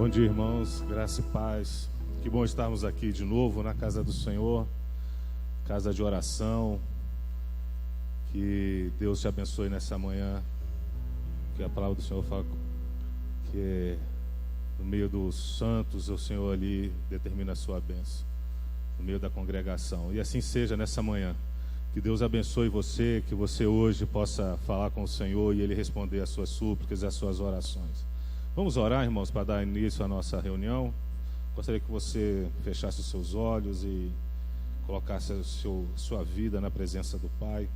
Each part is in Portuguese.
Bom dia, irmãos, graça e paz. Que bom estarmos aqui de novo na casa do Senhor, casa de oração. Que Deus te abençoe nessa manhã. Que a palavra do Senhor fala que no meio dos santos o Senhor ali determina a sua bênção, no meio da congregação. E assim seja nessa manhã. Que Deus abençoe você, que você hoje possa falar com o Senhor e Ele responder às suas súplicas e às suas orações. Vamos orar, irmãos, para dar início à nossa reunião. Gostaria que você fechasse os seus olhos e colocasse sua vida na presença do Pai.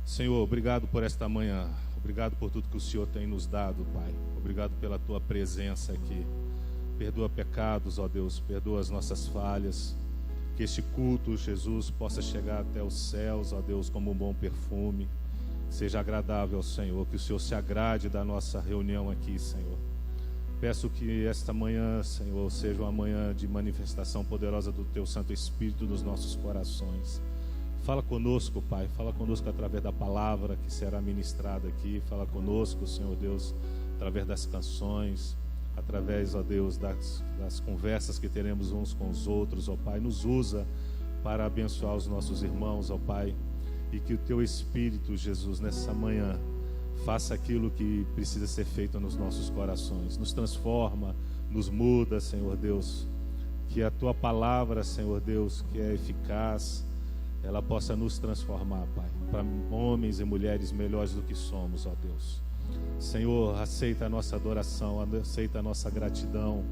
Senhor, obrigado por esta manhã. Obrigado por tudo que o Senhor tem nos dado, Pai. Obrigado pela Tua presença aqui. Perdoa pecados, ó Deus, perdoa as nossas falhas. Que este culto, Jesus, possa chegar até os céus, ó Deus, como um bom perfume. Seja agradável ao Senhor, que o Senhor se agrade da nossa reunião aqui, Senhor. Peço que esta manhã, Senhor, seja uma manhã de manifestação poderosa do Teu Santo Espírito nos nossos corações. Fala conosco, Pai, fala conosco através da palavra que será ministrada aqui. Fala conosco, Senhor Deus, através das canções, através, ó Deus, das conversas que teremos uns com os outros, ó Pai. Nos usa para abençoar os nossos irmãos, ó Pai. E que o Teu Espírito, Jesus, nessa manhã, faça aquilo que precisa ser feito nos nossos corações. Nos transforma, nos muda, Senhor Deus. Que a Tua palavra, Senhor Deus, que é eficaz, ela possa nos transformar, Pai, para homens e mulheres melhores do que somos, ó Deus. Senhor, aceita a nossa adoração, aceita a nossa gratidão.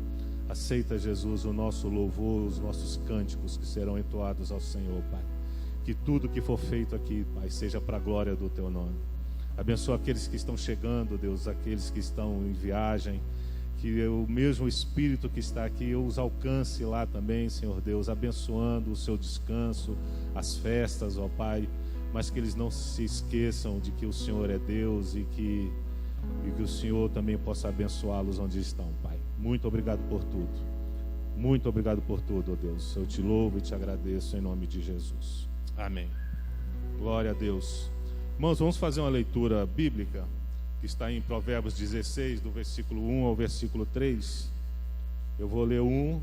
Aceita, Jesus, o nosso louvor, os nossos cânticos que serão entoados ao Senhor, Pai. Que tudo que for feito aqui, Pai, seja para a glória do Teu nome. Abençoa aqueles que estão chegando, Deus, aqueles que estão em viagem. Que o mesmo Espírito que está aqui os alcance lá também, Senhor Deus, abençoando o seu descanso, as festas, ó Pai. Mas que eles não se esqueçam de que o Senhor é Deus e que o Senhor também possa abençoá-los onde estão, Pai. Muito obrigado por tudo. Muito obrigado por tudo, ó Deus. Eu te louvo e te agradeço em nome de Jesus. Amém. Glória a Deus. Irmãos, vamos fazer uma leitura bíblica que está em Provérbios 16, do versículo 1 ao versículo 3. Eu vou ler o 1,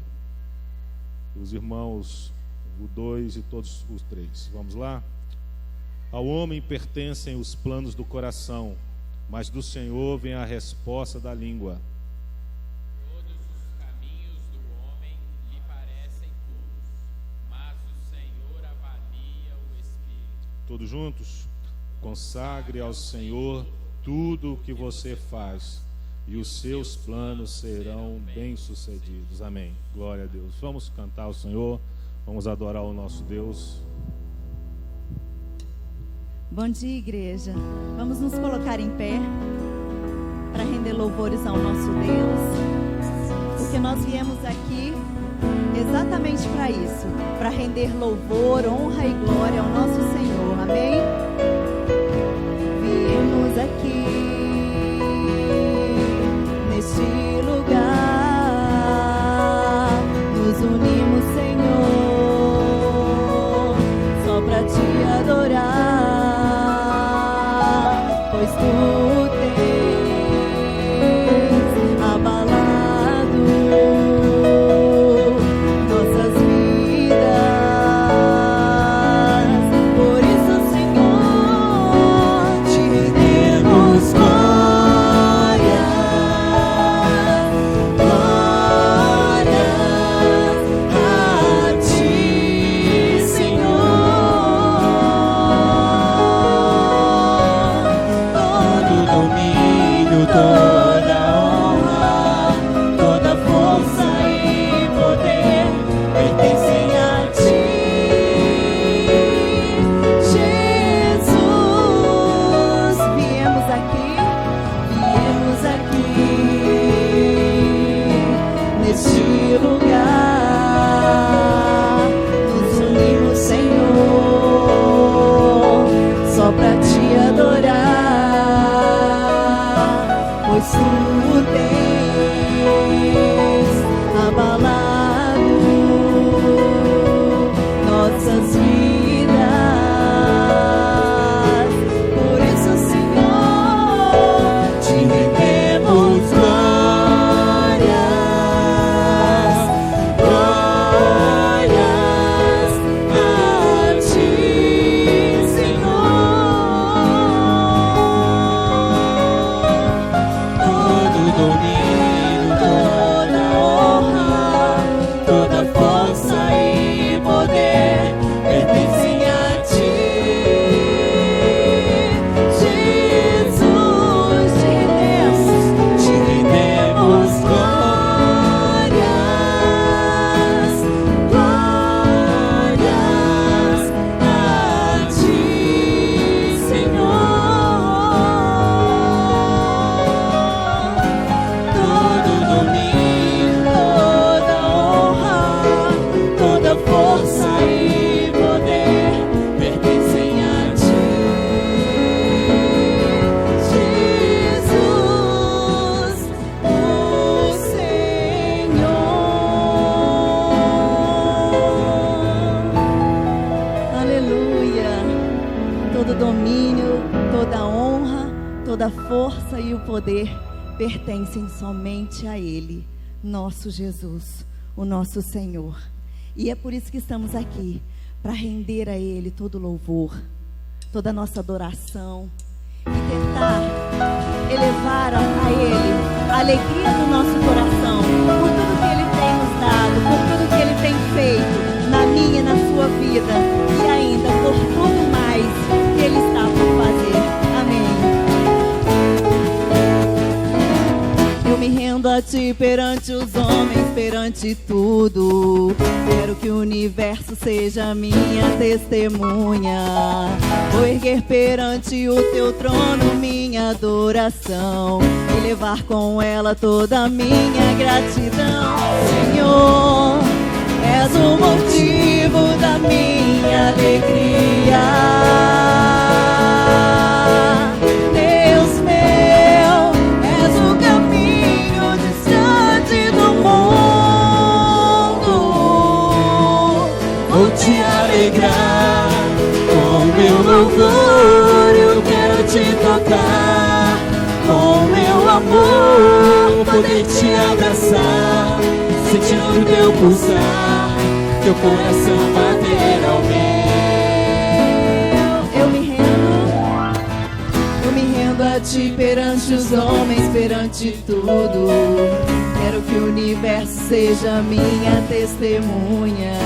os irmãos o 2 e todos os 3. Vamos lá? Ao homem pertencem os planos do coração, mas do Senhor vem a resposta da língua. Todos os caminhos do homem lhe parecem puros, mas o Senhor avalia o espírito. Todos juntos? Consagre ao Senhor tudo o que você faz, e os seus planos serão bem-sucedidos. Amém. Glória a Deus. Vamos cantar ao Senhor, vamos adorar o nosso Deus. Bom dia, igreja. Vamos nos colocar em pé para render louvores ao nosso Deus, porque nós viemos aqui exatamente para isso, para render louvor, honra e glória ao nosso Senhor. Amém? Viemos aqui neste lugar, nos unimos, Senhor, só para te adorar, pois tu tens abalado nossas vidas. Por isso, Senhor, te rendemos glória, glória a ti, Senhor. Todo todo domínio, toda honra, toda força e o poder pertencem somente a Ele, nosso Jesus, o nosso Senhor. E é por isso que estamos aqui, para render a Ele todo louvor, toda a nossa adoração e tentar elevar a Ele a alegria do nosso coração por tudo que Ele tem nos dado, por tudo que Ele tem feito na minha e na sua vida e ainda por tudo mais que Ele está por fazer. Amém. Eu me rendo a Ti perante os homens, perante tudo. Quero que o universo seja minha testemunha. Vou erguer perante o Teu trono minha adoração e levar com ela toda a minha gratidão. Senhor, és o motivo da minha alegria. Deus meu, és o caminho distante do mundo. Vou te alegrar com meu louvor, eu quero te tocar com meu amor, poder te abraçar, sentindo teu pulsar, teu coração bater ao meu. Eu me rendo a Ti perante os homens, perante tudo. Quero que o universo seja minha testemunha.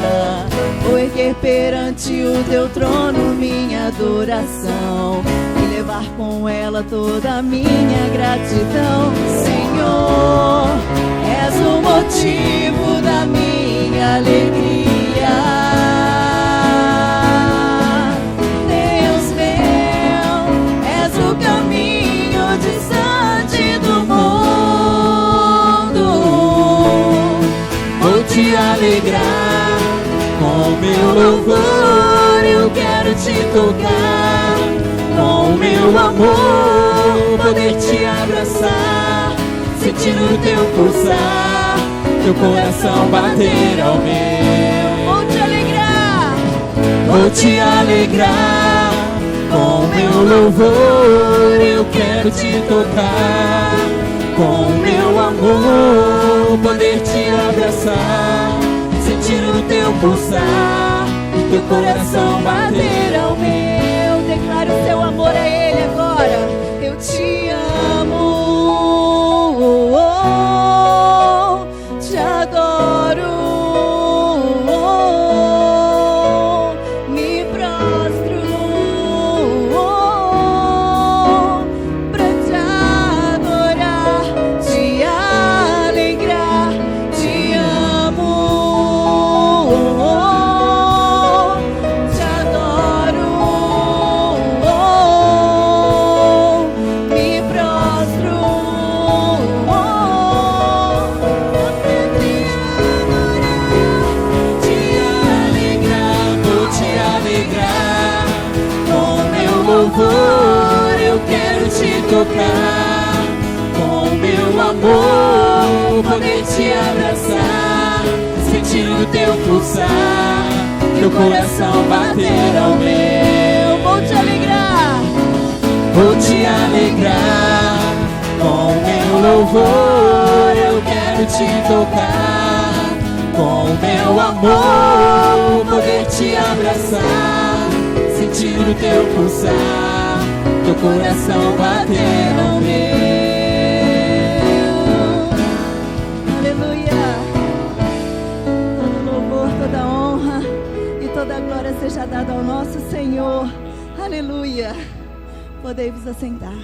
Vou erguer perante o Teu trono minha adoração e levar com ela toda a minha gratidão. Senhor, és o motivo da minha alegria. Deus meu, és o caminho distante do mundo. Vou te alegrar com meu louvor, eu quero te tocar com meu amor, poder te abraçar, sentindo teu pulsar, teu coração bater ao meu. Vou te alegrar, vou te alegrar com meu louvor, eu quero te tocar com meu amor, poder te abraçar, sentindo teu pulsar, teu coração bater ao meu. Declare o seu amor a Ele agora. Eu te amo, te adoro, me prostro pra te adorar, te alegrar. Te amo, te adoro, me prostro pra te adorar, Te alegrar, vou te alegrar com meu louvor, eu quero te tocar com meu amor, poder te abraçar, sentindo teu pulsar, teu coração bater ao meu. vou te alegrar. Vou te alegrar com meu louvor, eu quero te tocar com meu amor, poder te abraçar, sentindo teu pulsar, teu coração bater ao meu. Aleluia. Todo louvor, toda honra e toda glória seja dada ao nosso Senhor. Aleluia. Podei vos assentar.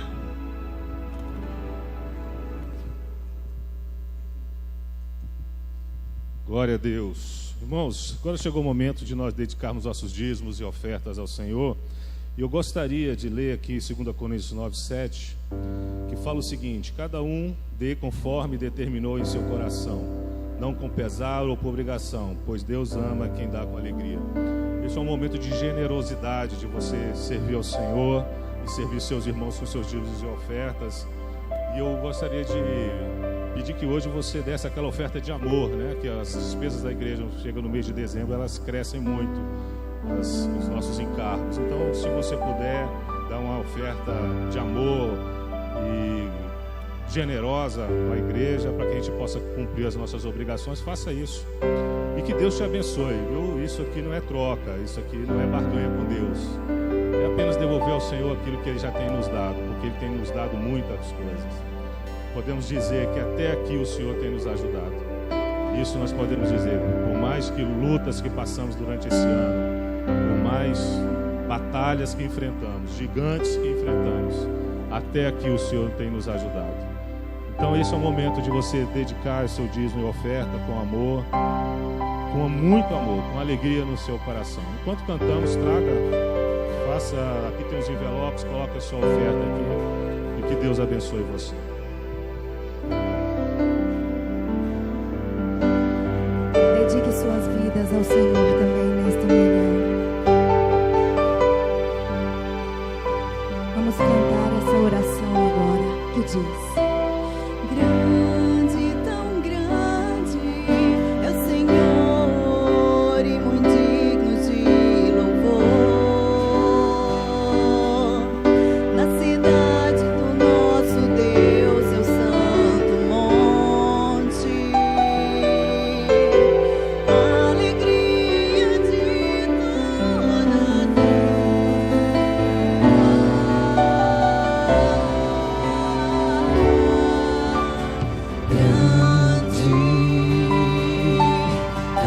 Glória a Deus. Irmãos, agora chegou o momento de nós dedicarmos nossos dízimos e ofertas ao Senhor. E eu gostaria de ler aqui 2 Coríntios 9:7, que fala o seguinte: cada um dê conforme determinou em seu coração, não com pesar ou por obrigação, pois Deus ama quem dá com alegria. Esse é um momento de generosidade, de você servir ao Senhor e servir seus irmãos com seus dízimos e ofertas. E eu gostaria de pedir que hoje você desse aquela oferta de amor, né? Que as despesas da igreja chegam no mês de dezembro, elas crescem muito, os nossos encargos. Então, se você puder dar uma oferta de amor e generosa à igreja, para que a gente possa cumprir as nossas obrigações, faça isso. E que Deus te abençoe, viu? Isso aqui não é troca, isso aqui não é barganha com Deus. É apenas devolver ao Senhor aquilo que Ele já tem nos dado, porque Ele tem nos dado muitas coisas. Podemos dizer que até aqui o Senhor tem nos ajudado. Isso nós podemos dizer, por mais que lutas que passamos durante esse ano, por mais batalhas que enfrentamos, gigantes que enfrentamos, até aqui o Senhor tem nos ajudado. Então esse é o momento de você dedicar o seu dízimo e oferta com amor, com muito amor, com alegria no seu coração. Enquanto cantamos, faça, aqui tem os envelopes, coloque a sua oferta aqui e que Deus abençoe você. Dedique suas vidas ao Senhor também nesta manhã. Vamos cantar essa oração agora, que diz: grande, tão grande é o Senhor e muito digno de louvor. Na cidade do nosso Deus é o santo monte, a alegria de toda a terra.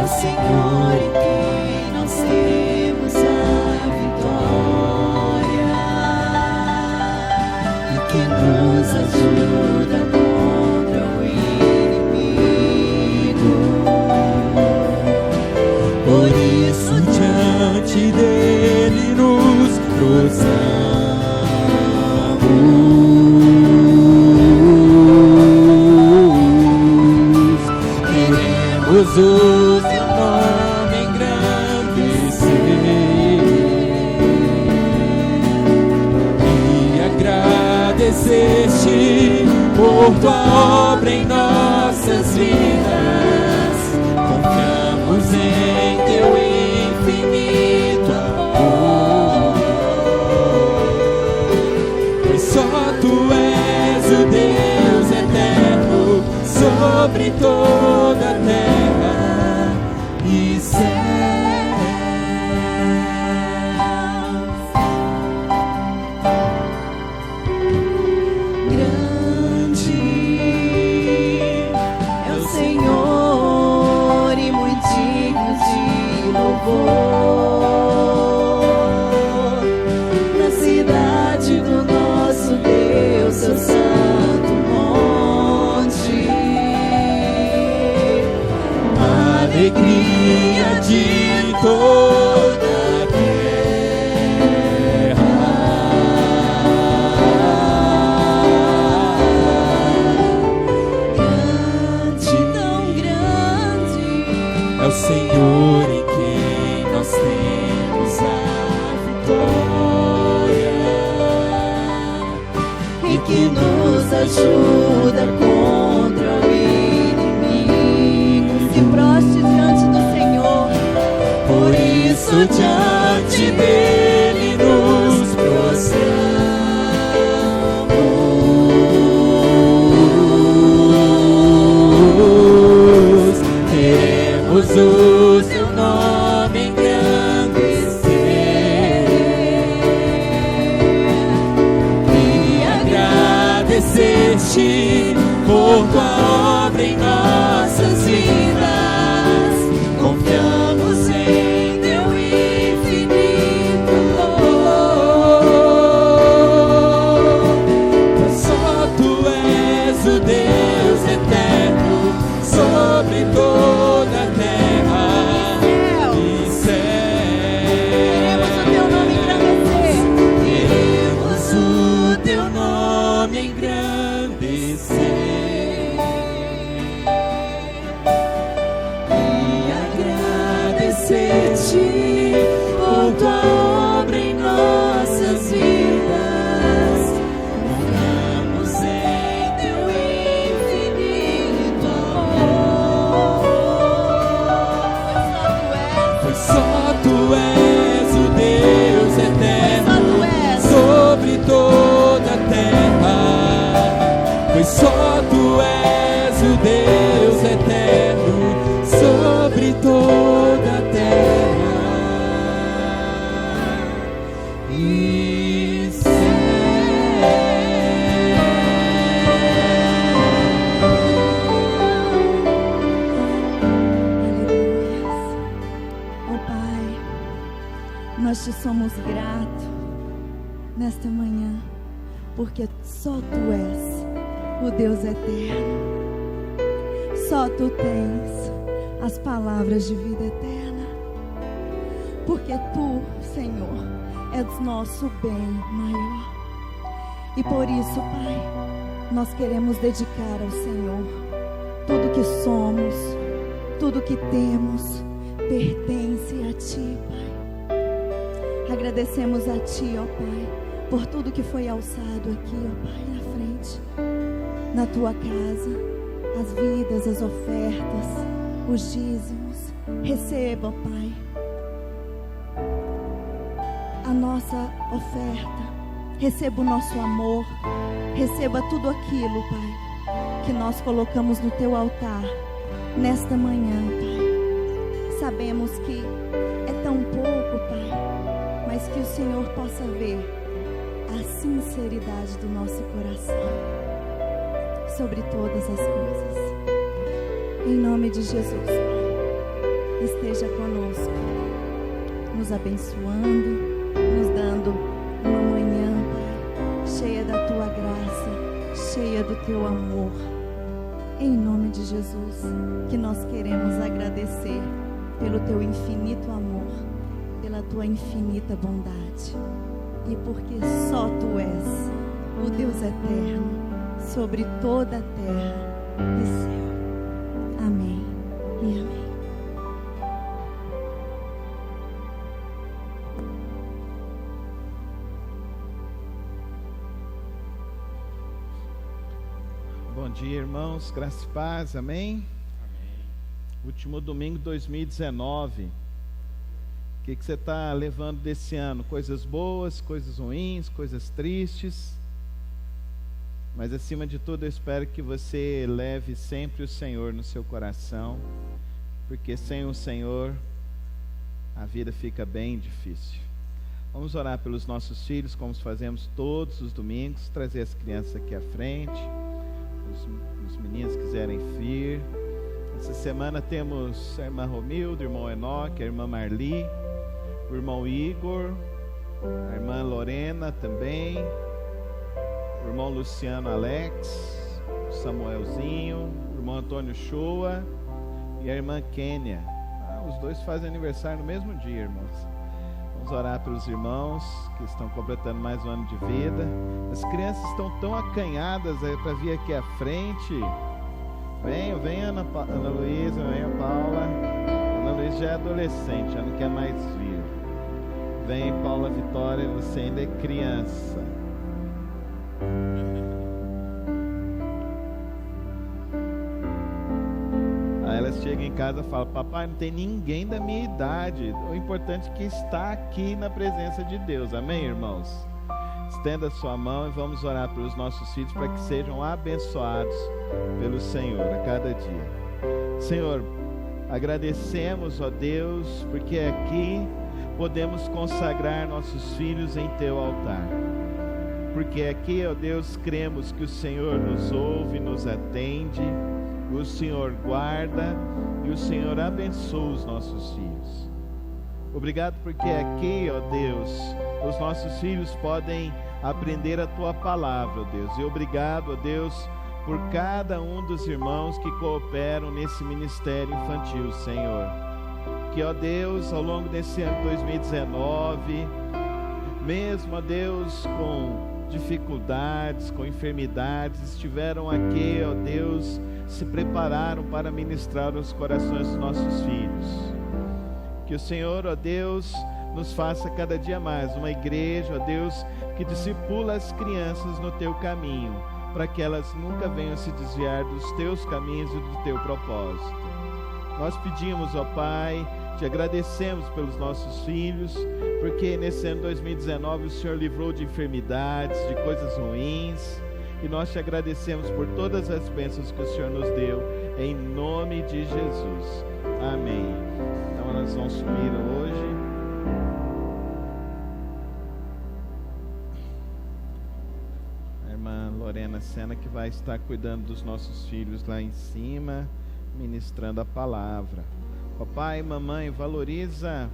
Senhor, em quem nós temos a vitória e que nos ajuda contra o inimigo. Por isso diante dele nos prostramos. Queremos o teu nome engrandecer e agradecer-te por tua obra em nossas vidas. Confiamos em teu infinito amor, pois só tu és o Deus eterno sobre toda a terra e céus. Grande é o Senhor e céu. Aleluias. Oh Pai, nós te somos gratos nesta manhã, porque só Tu és o Deus eterno. Só Tu tens as palavras de vida eterna, porque Tu, Senhor, és nosso bem maior. E por isso, Pai, nós queremos dedicar ao Senhor tudo que somos, tudo que temos, pertence a Ti, Pai. Agradecemos a Ti, ó Pai, por tudo que foi alçado aqui, ó Pai, na frente, na Tua casa, as vidas, as ofertas, os dízimos. Receba, ó Pai, a nossa oferta, receba o nosso amor, receba tudo aquilo, Pai, que nós colocamos no Teu altar nesta manhã, Pai. Sabemos que é tão pouco, Pai, mas que o Senhor possa ver a sinceridade do nosso coração sobre todas as coisas. Em nome de Jesus, Pai, esteja conosco, nos abençoando, nos dando uma manhã, Pai, cheia da Tua graça, cheia do Teu amor. Em nome de Jesus, que nós queremos agradecer pelo Teu infinito amor, pela Tua infinita bondade, e porque só Tu és o Deus eterno sobre toda a terra e céu. Amém e amém. Bom dia, irmãos, graça e paz, amém? Amém. Último domingo de 2019. O que você está levando desse ano? Coisas boas, coisas ruins, coisas tristes? Mas acima de tudo eu espero que você leve sempre o Senhor no seu coração, porque sem o Senhor a vida fica bem difícil. Vamos orar pelos nossos filhos, como fazemos todos os domingos, trazer as crianças aqui à frente, os meninos quiserem vir. Essa semana temos a irmã Romilda, o irmão Enoque, a irmã Marli, o irmão Igor, a irmã Lorena também, o irmão Luciano Alex, o Samuelzinho, o irmão Antônio Shoa e a irmã Kênia. Os dois fazem aniversário no mesmo dia, irmãos. Vamos orar pelos irmãos que estão completando mais um ano de vida. As crianças estão tão acanhadas para vir aqui à frente. Venha Ana Luísa, venha Paula. Ana Luísa já é adolescente, já não quer mais vir. Vem Paula Vitória, você ainda é criança. Aí elas chegam em casa e falam: papai, não tem ninguém da minha idade. O importante é que está aqui na presença de Deus. Amém, irmãos? Estenda a sua mão e vamos orar pelos nossos filhos para que sejam abençoados pelo Senhor a cada dia. Senhor, agradecemos, ó Deus, porque aqui podemos consagrar nossos filhos em Teu altar. Porque aqui, ó Deus, cremos que o Senhor nos ouve, nos atende, o Senhor guarda e o Senhor abençoa os nossos filhos. Obrigado porque aqui, ó Deus, os nossos filhos podem aprender a Tua palavra, ó Deus. E obrigado, ó Deus, por cada um dos irmãos que cooperam nesse ministério infantil, Senhor. Que, ó Deus, ao longo desse ano 2019, mesmo, ó Deus, com dificuldades, com enfermidades, estiveram aqui, ó Deus, se prepararam para ministrar os corações dos nossos filhos. Que o Senhor, ó Deus, nos faça cada dia mais uma igreja, ó Deus, que discipula as crianças no Teu caminho, para que elas nunca venham se desviar dos Teus caminhos e do Teu propósito. Nós pedimos, ó Pai, Te agradecemos pelos nossos filhos, porque nesse ano 2019 o Senhor livrou de enfermidades, de coisas ruins, e nós Te agradecemos por todas as bênçãos que o Senhor nos deu, em nome de Jesus. Amém. Então nós vamos subir hoje. Lorena Sena, que vai estar cuidando dos nossos filhos lá em cima, ministrando a palavra. Papai e mamãe, valoriza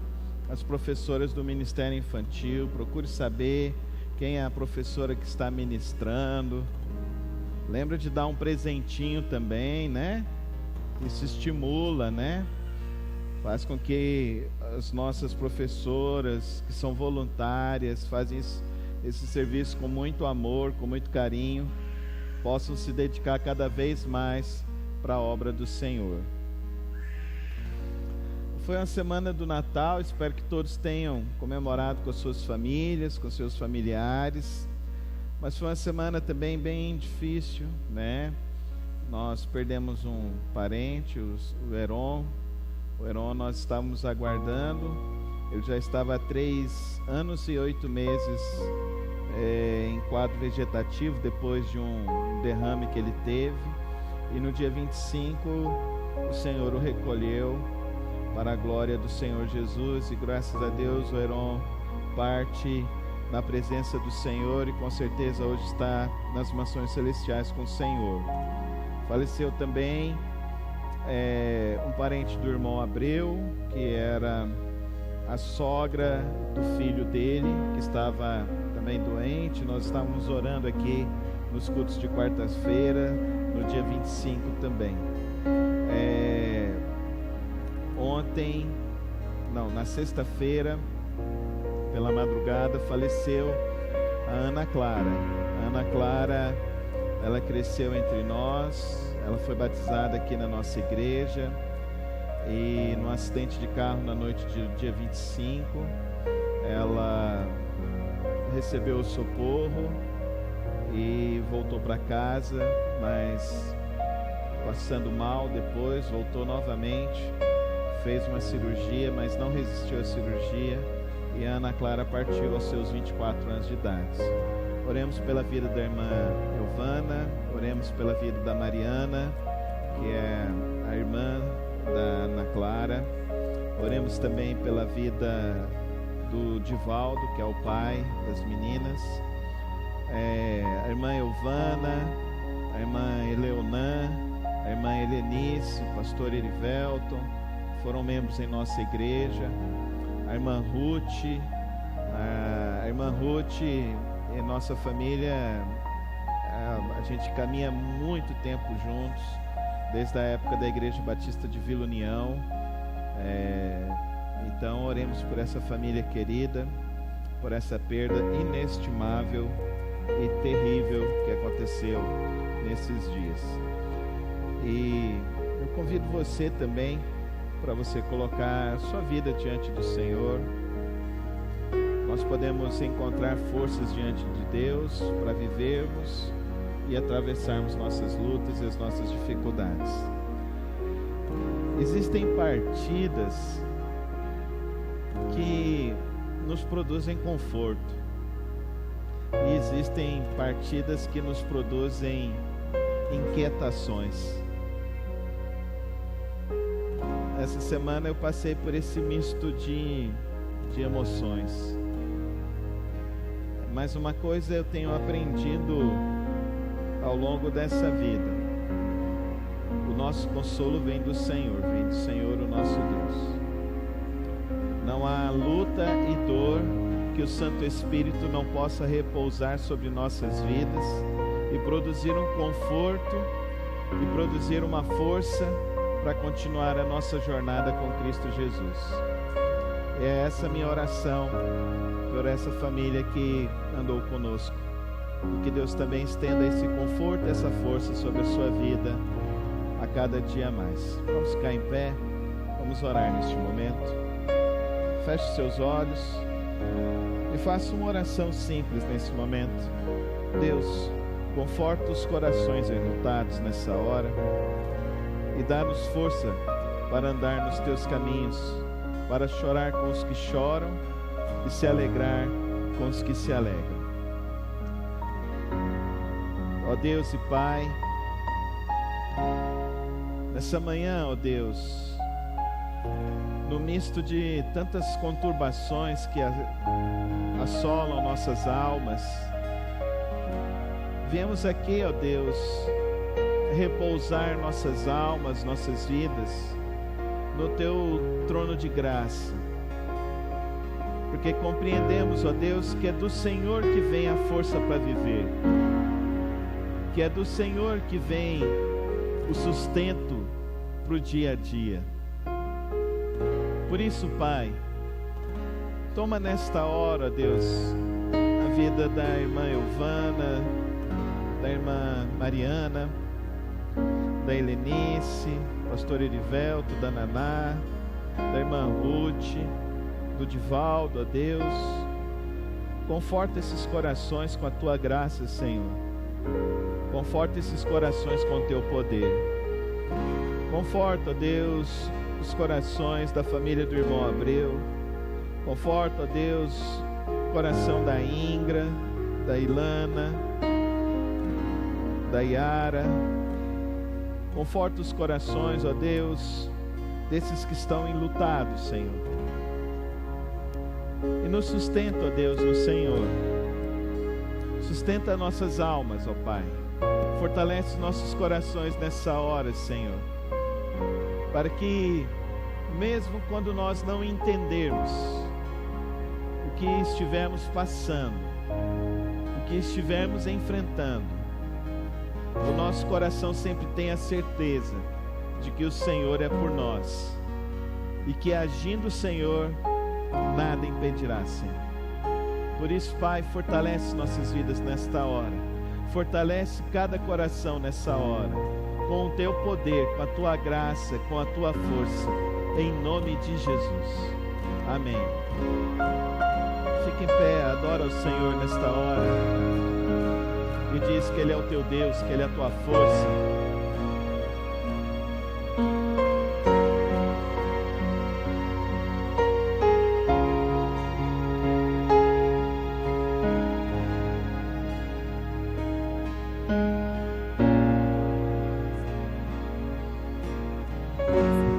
as professoras do Ministério Infantil, procure saber quem é a professora que está ministrando. Lembra de dar um presentinho também, né? Isso estimula, né? Faz com que as nossas professoras, que são voluntárias, fazem esse serviço com muito amor, com muito carinho, possam se dedicar cada vez mais para a obra do Senhor. Foi uma semana do Natal, espero que todos tenham comemorado com as suas famílias, com seus familiares, mas foi uma semana também bem difícil, né? Nós perdemos um parente, o Heron. O Heron nós estávamos aguardando, ele já estava há 3 anos e 8 meses em quadro vegetativo, depois de um derrame que ele teve, e no dia 25 o Senhor o recolheu para a glória do Senhor Jesus, e graças a Deus o Heron parte na presença do Senhor e com certeza hoje está nas mansões celestiais com o Senhor. Faleceu também um parente do irmão Abreu, que era a sogra do filho dele, que estava também doente. Nós estávamos orando aqui nos cultos de quarta-feira, no dia 25 também. Na sexta-feira, pela madrugada, faleceu a Ana Clara. A Ana Clara, ela cresceu entre nós, ela foi batizada aqui na nossa igreja, e num acidente de carro na noite do dia 25, ela recebeu o socorro e voltou para casa, mas passando mal depois, voltou novamente, fez uma cirurgia, mas não resistiu à cirurgia, e a Ana Clara partiu aos seus 24 anos de idade. Oremos pela vida da irmã Elvana, oremos pela vida da Mariana, que é a irmã da Ana Clara. Oremos também pela vida do Divaldo, que é o pai das meninas. A irmã Elvana, a irmã Eleonã, a irmã Helenice, o pastor Erivelton, foram membros em nossa igreja. A irmã Ruth, em nossa família, a gente caminha muito tempo juntos, desde a época da Igreja Batista de Vila União. Então oremos por essa família querida, por essa perda inestimável e terrível que aconteceu nesses dias. E eu convido você também para você colocar sua vida diante do Senhor. Nós podemos encontrar forças diante de Deus para vivermos e atravessarmos nossas lutas e as nossas dificuldades. Existem partidas que nos produzem conforto, e existem partidas que nos produzem inquietações. Essa semana eu passei por esse misto de emoções. Mas uma coisa eu tenho aprendido ao longo dessa vida: o nosso consolo vem do Senhor o nosso Deus. Não há luta e dor que o Santo Espírito não possa repousar sobre nossas vidas e produzir um conforto e produzir uma força para continuar a nossa jornada com Cristo Jesus. É essa minha oração por essa família que andou conosco, e que Deus também estenda esse conforto, essa força sobre a sua vida a cada dia mais. Vamos ficar em pé, vamos orar neste momento. Feche seus olhos e faça uma oração simples nesse momento. Deus, conforta os corações enlutados nessa hora e dá-nos força para andar nos teus caminhos, para chorar com os que choram e se alegrar com os que se alegram. Ó Deus e Pai, nessa manhã, ó Deus, no misto de tantas conturbações que assolam nossas almas, Viemos aqui, ó Deus, repousar nossas almas, nossas vidas no Teu trono de graça, porque compreendemos, ó Deus, que é do Senhor que vem a força para viver, que é do Senhor que vem o sustento para o dia a dia. Por isso, Pai, toma nesta hora, Deus, a vida da irmã Elvana, da irmã Mariana, da Helenice, pastor Erivelto, da Naná, da irmã Ruth, do Divaldo, ó Deus. Conforta esses corações com a Tua graça, Senhor. Conforta esses corações com o Teu poder. Conforta, ó Deus, os corações da família do irmão Abreu. Conforta, ó Deus, o coração da Ingra, da Ilana, da Yara. Conforta os corações, ó Deus, desses que estão enlutados, Senhor. E nos sustenta, ó Deus, no Senhor. Sustenta nossas almas, ó Pai. Fortalece nossos corações nessa hora, Senhor. Para que, mesmo quando nós não entendermos o que estivermos passando, o que estivermos enfrentando, o nosso coração sempre tenha certeza de que o Senhor é por nós e que, agindo o Senhor, nada impedirá, Senhor. Por isso, Pai, fortalece nossas vidas nesta hora. Fortalece cada coração nessa hora, com o Teu poder, com a Tua graça, com a Tua força, em nome de Jesus. Amém. Fique em pé, adora o Senhor nesta hora e diz que Ele é o teu Deus, que Ele é a tua força.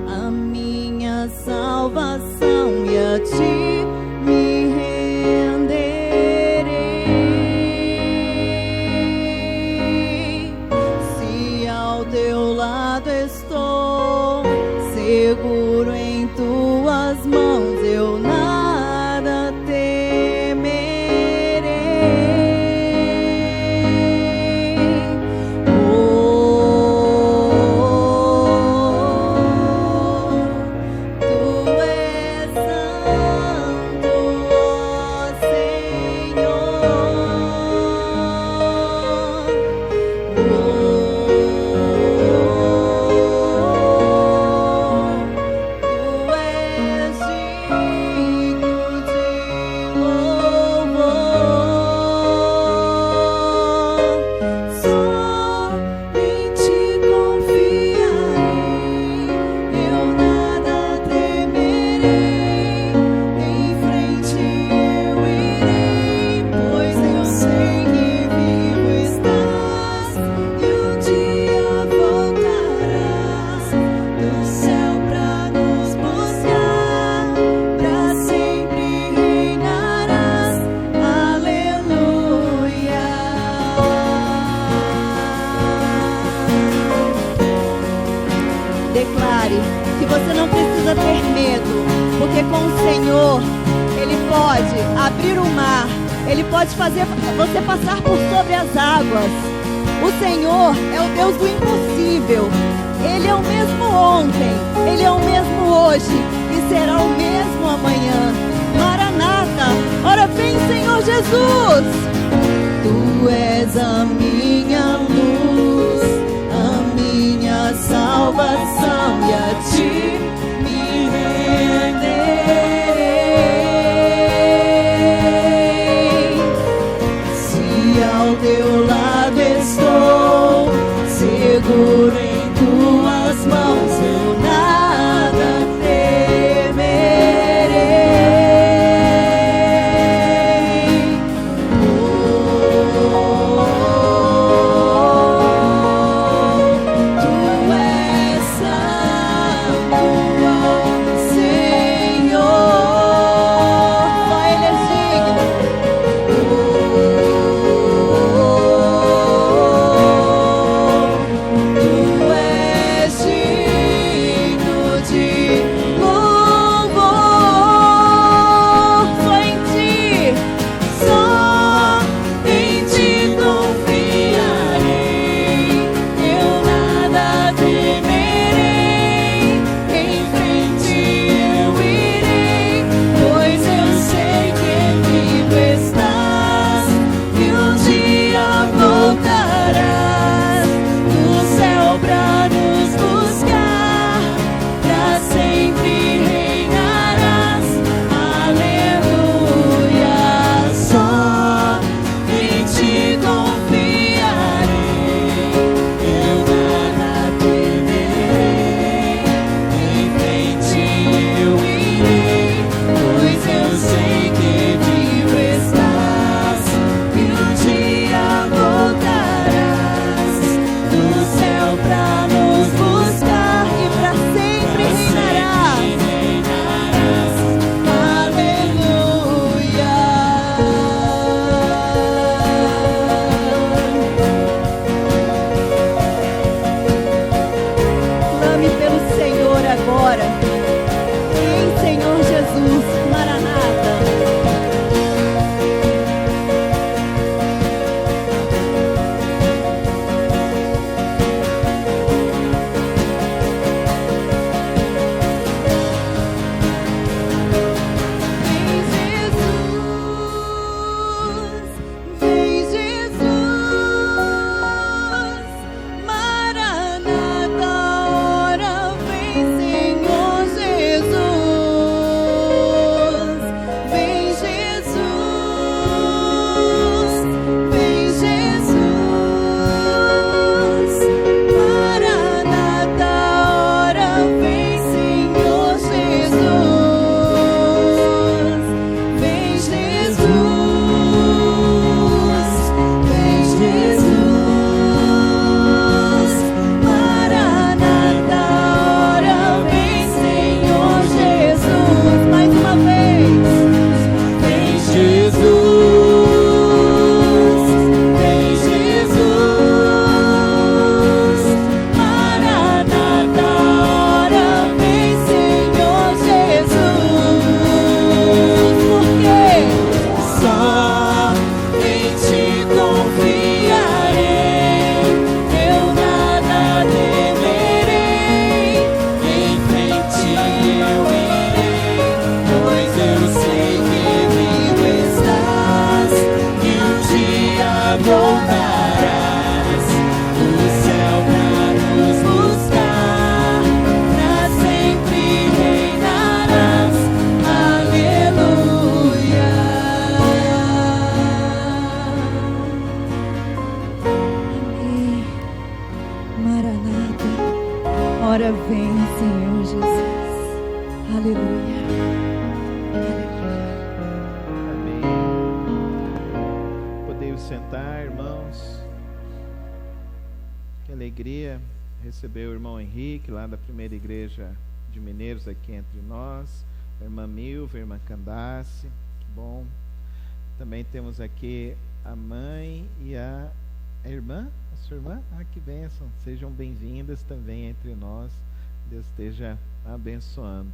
A minha salvação e a Ti me renderei. Se ao Teu lado estou, seguro em Tuas mãos, eu nada temerei. Tu és santo, ó Tu és digno de louvor. Só em Ti confiarei, eu nada temerei. Em frente eu irei, pois eu sei que vivo estás e um dia voltarás do céu pra nos buscar, pra sempre reinarás. Aleluia. Declare que você não precisa ter medo, porque com o Senhor Ele pode abrir o mar, Ele pode fazer você passar por sobre as águas. O Senhor é o Deus do impossível. Ele é o mesmo ontem, Ele é o mesmo hoje e será o mesmo amanhã. Maranata, ora vem, Senhor Jesus. Tu és a minha luz, a minha salvação, e a Ti me renderei. Se ao Teu lado estou, seguro em Tuas mãos, eu nada temerei. Vem, Senhor Jesus. Aleluia. Amém. Podemos sentar, irmãos. Que alegria receber o irmão Henrique, lá da primeira igreja de Mineiros, aqui entre nós. A irmã Milva, a irmã Candace. Que bom. Também temos aqui a mãe e a irmã, a sua irmã. Que bênção. Sejam bem-vindas também entre nós. Deus esteja abençoando.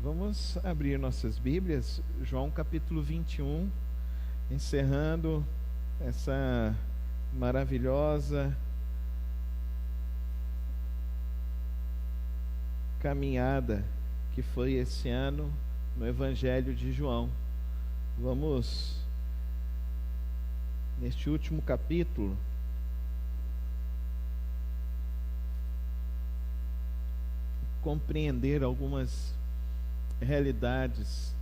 Vamos abrir nossas Bíblias, João capítulo 21, encerrando essa maravilhosa caminhada que foi esse ano no Evangelho de João. Vamos, neste último capítulo, compreender algumas realidades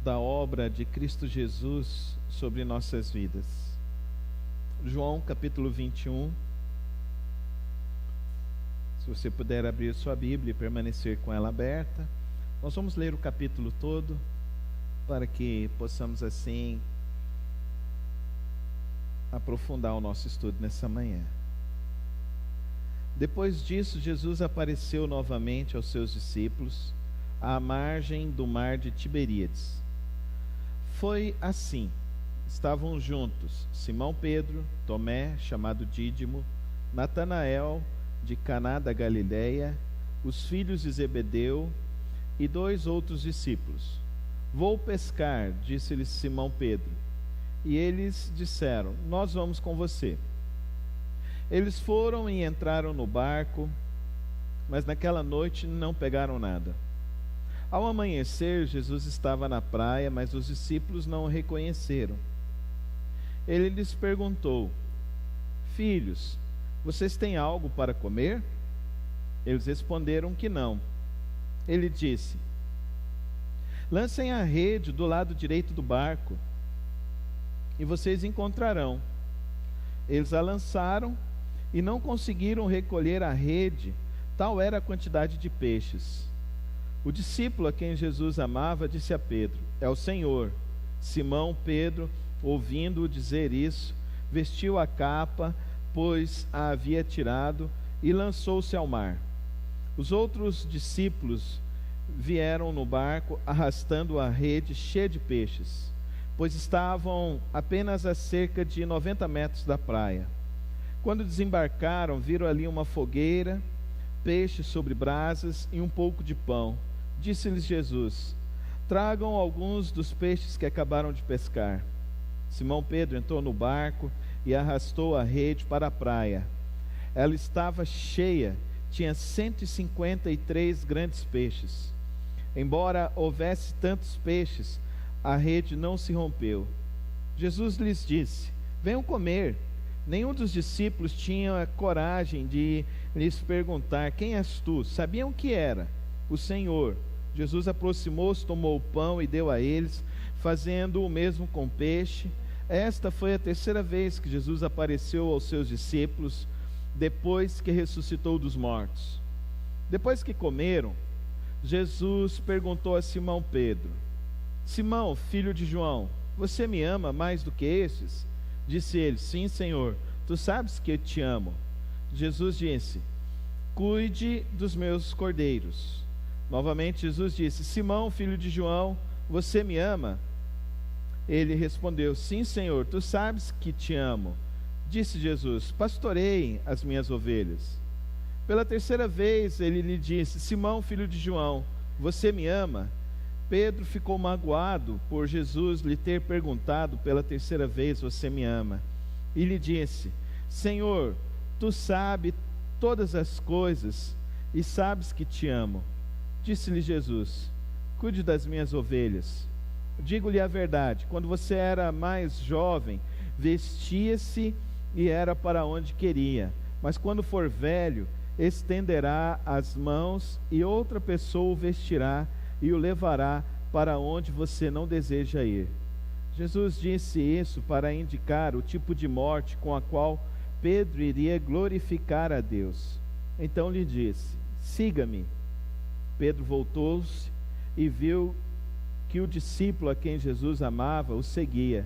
da obra de Cristo Jesus sobre nossas vidas. João capítulo 21. Se você puder abrir sua Bíblia e permanecer com ela aberta, nós vamos ler o capítulo todo, para que possamos assim aprofundar o nosso estudo nessa manhã. Depois disso, Jesus apareceu novamente aos seus discípulos à margem do mar de Tiberíades. Foi assim: estavam juntos Simão Pedro, Tomé, chamado Dídimo, Natanael, de Caná da Galileia, os filhos de Zebedeu e 2 outros discípulos. Vou pescar, disse-lhes Simão Pedro. E eles disseram: nós vamos com você. Eles foram e entraram no barco, mas naquela noite não pegaram nada. Ao amanhecer, Jesus estava na praia, mas os discípulos não o reconheceram. Ele lhes perguntou: filhos, vocês têm algo para comer? Eles responderam que não. Ele disse: lancem a rede do lado direito do barco, e vocês encontrarão. Eles a lançaram e não conseguiram recolher a rede, tal era a quantidade de peixes. O discípulo a quem Jesus amava disse a Pedro: é o Senhor. Simão Pedro, ouvindo-o dizer isso, vestiu a capa, pois a havia tirado, e lançou-se ao mar. Os outros discípulos vieram no barco, arrastando a rede cheia de peixes, pois estavam apenas a cerca de 90 metros da praia. Quando desembarcaram, viram ali uma fogueira, peixe sobre brasas e um pouco de pão. Disse-lhes Jesus: tragam alguns dos peixes que acabaram de pescar. Simão Pedro entrou no barco e arrastou a rede para a praia. Ela estava cheia, tinha 153 grandes peixes. Embora houvesse tantos peixes, a rede não se rompeu. Jesus lhes disse: venham comer. Nenhum dos discípulos tinha coragem de lhes perguntar: quem és tu? Sabiam que era o Senhor. Jesus aproximou-se, tomou o pão e deu a eles, fazendo o mesmo com peixe. Esta foi a 3ª vez que Jesus apareceu aos seus discípulos, depois que ressuscitou dos mortos. Depois que comeram, Jesus perguntou a Simão Pedro: Simão, filho de João, você me ama mais do que estes? Disse ele: sim, Senhor, tu sabes que eu te amo. Jesus disse: cuide dos meus cordeiros. Novamente Jesus disse: Simão, filho de João, você me ama? Ele respondeu: sim, Senhor, tu sabes que te amo. Disse Jesus: pastorei as minhas ovelhas. Pela 3ª vez ele lhe disse: Simão, filho de João, você me ama? Pedro ficou magoado por Jesus lhe ter perguntado pela 3ª vez: você me ama? E lhe disse: Senhor, tu sabes todas as coisas e sabes que te amo. Disse-lhe Jesus: cuide das minhas ovelhas. Digo-lhe a verdade, quando você era mais jovem, vestia-se e era para onde queria, mas quando for velho, estenderá as mãos e outra pessoa o vestirá e o levará para onde você não deseja ir. Jesus disse isso para indicar o tipo de morte com a qual Pedro iria glorificar a Deus. então lhe disse: siga-me. Pedro voltou-se e viu que o discípulo a quem Jesus amava o seguia.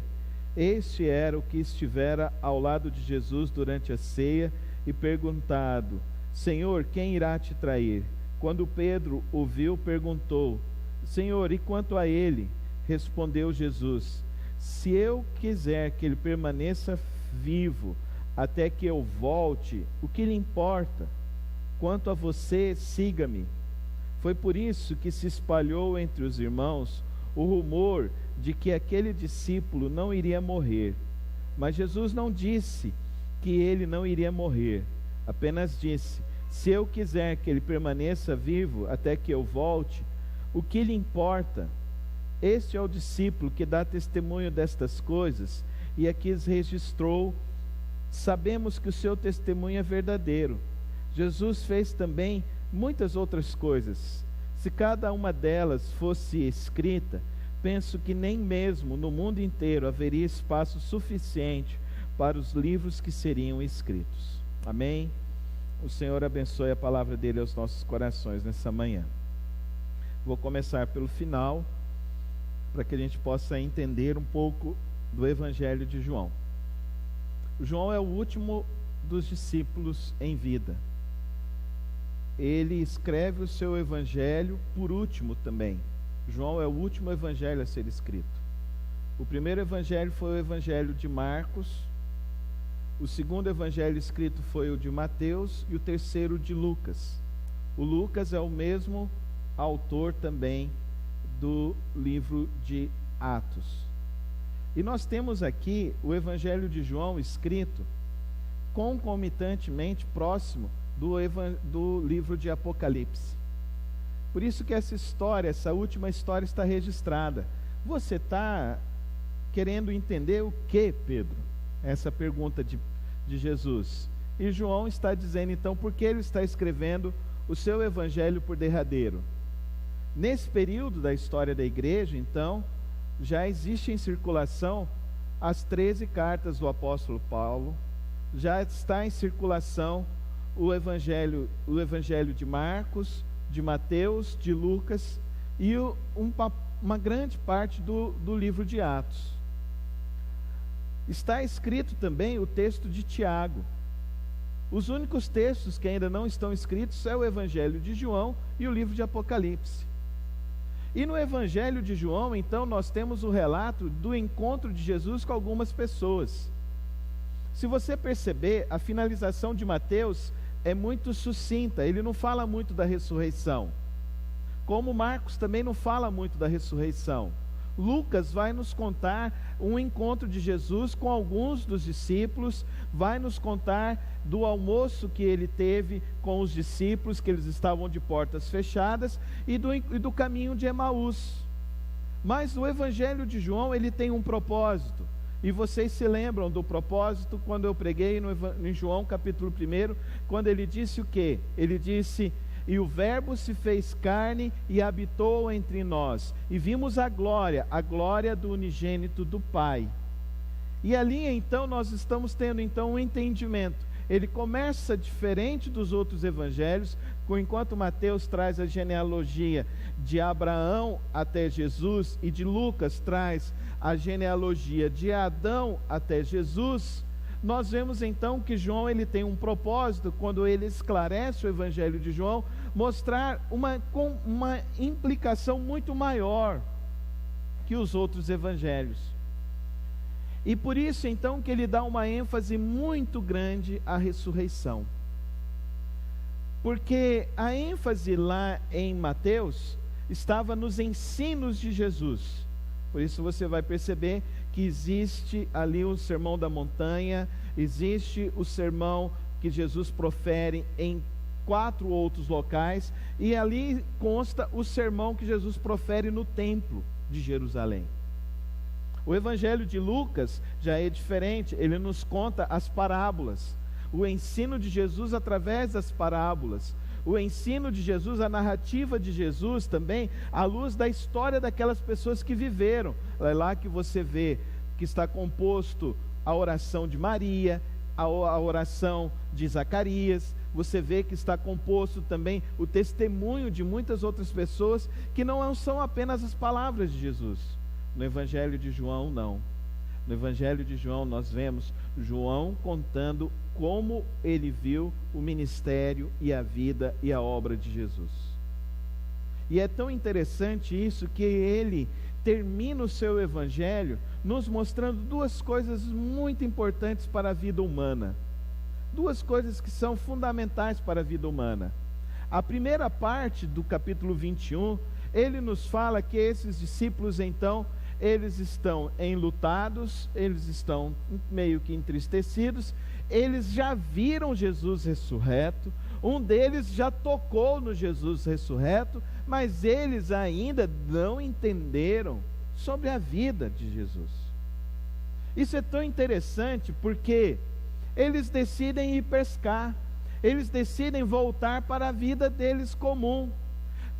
Este era o que estivera ao lado de Jesus durante a ceia e perguntado: Senhor, quem irá te trair? Quando Pedro o viu, perguntou: Senhor, e quanto a ele? Respondeu Jesus: se eu quiser que ele permaneça vivo até que eu volte, o que lhe importa? Quanto a você, siga-me. Foi por isso que se espalhou entre os irmãos o rumor de que aquele discípulo não iria morrer. Mas Jesus não disse que ele não iria morrer, apenas disse: se eu quiser que ele permaneça vivo até que eu volte, o que lhe importa? Este é o discípulo que dá testemunho destas coisas e aqui as registrou. Sabemos que o seu testemunho é verdadeiro. Jesus fez também muitas outras coisas. Se cada uma delas fosse escrita, penso que nem mesmo no mundo inteiro haveria espaço suficiente para os livros que seriam escritos. Amém? O Senhor abençoe a palavra dele aos nossos corações nessa manhã. Vou começar pelo final, para que a gente possa entender um pouco do Evangelho de João. João é o último dos discípulos em vida. Ele escreve o seu evangelho por último também. João é o último evangelho a ser escrito. O primeiro evangelho foi o evangelho de Marcos, o segundo evangelho escrito foi o de Mateus e o terceiro de Lucas. O Lucas é o mesmo autor também do livro de Atos. E nós temos aqui o evangelho de João escrito concomitantemente próximo do livro de Apocalipse. Por isso que essa história, essa última história está registrada. Você está querendo entender o que, Pedro? Essa pergunta de Jesus. E João está dizendo então por que ele está escrevendo o seu evangelho por derradeiro. Nesse período da história da igreja, então, já existe em circulação as 13 cartas do apóstolo Paulo, já está em circulação o evangelho de Marcos, de Mateus, de Lucas e uma grande parte do livro de Atos. Está escrito também o texto de Tiago. Os únicos textos que ainda não estão escritos é o evangelho de João e o livro de Apocalipse. E no evangelho de João, então, nós temos o relato do encontro de Jesus com algumas pessoas. Se você perceber, a finalização de Mateus é muito sucinta, ele não fala muito da ressurreição. Como Marcos também não fala muito da ressurreição. Lucas vai nos contar um encontro de Jesus com alguns dos discípulos, vai nos contar do almoço que ele teve com os discípulos, que eles estavam de portas fechadas, e do caminho de Emaús. Mas o evangelho de João, ele tem um propósito, e vocês se lembram do propósito quando eu preguei em João capítulo 1, quando ele disse o quê? Ele disse: e o verbo se fez carne e habitou entre nós, e vimos a glória do unigênito do Pai. E ali então nós estamos tendo então um entendimento. Ele começa diferente dos outros evangelhos, enquanto Mateus traz a genealogia de Abraão até Jesus, e de Lucas traz a genealogia de Adão até Jesus. Nós vemos então que João ele tem um propósito, quando ele esclarece o evangelho de João, mostrar uma implicação muito maior que os outros evangelhos. E por isso então que ele dá uma ênfase muito grande à ressurreição. Porque a ênfase lá em Mateus estava nos ensinos de Jesus. Por isso você vai perceber que existe ali o sermão da montanha, existe o sermão que Jesus profere em 4 outros locais, e ali consta o sermão que Jesus profere no templo de Jerusalém. O evangelho de Lucas já é diferente, ele nos conta as parábolas, o ensino de Jesus através das parábolas, o ensino de Jesus, a narrativa de Jesus também, à luz da história daquelas pessoas que viveram. É lá que você vê que está composto a oração de Maria, a oração de Zacarias, você vê que está composto também o testemunho de muitas outras pessoas que não são apenas as palavras de Jesus. No Evangelho de João, não. No Evangelho de João nós vemos João contando como ele viu o ministério e a vida e a obra de Jesus. E é tão interessante isso que ele termina o seu Evangelho nos mostrando duas coisas muito importantes para a vida humana. Duas coisas que são fundamentais para a vida humana. A primeira parte do capítulo 21, ele nos fala que esses discípulos então, eles estão enlutados, eles estão meio que entristecidos, eles já viram Jesus ressurreto, um deles já tocou no Jesus ressurreto, mas eles ainda não entenderam sobre a vida de Jesus. Isso é tão interessante porque eles decidem ir pescar, eles decidem voltar para a vida deles comum,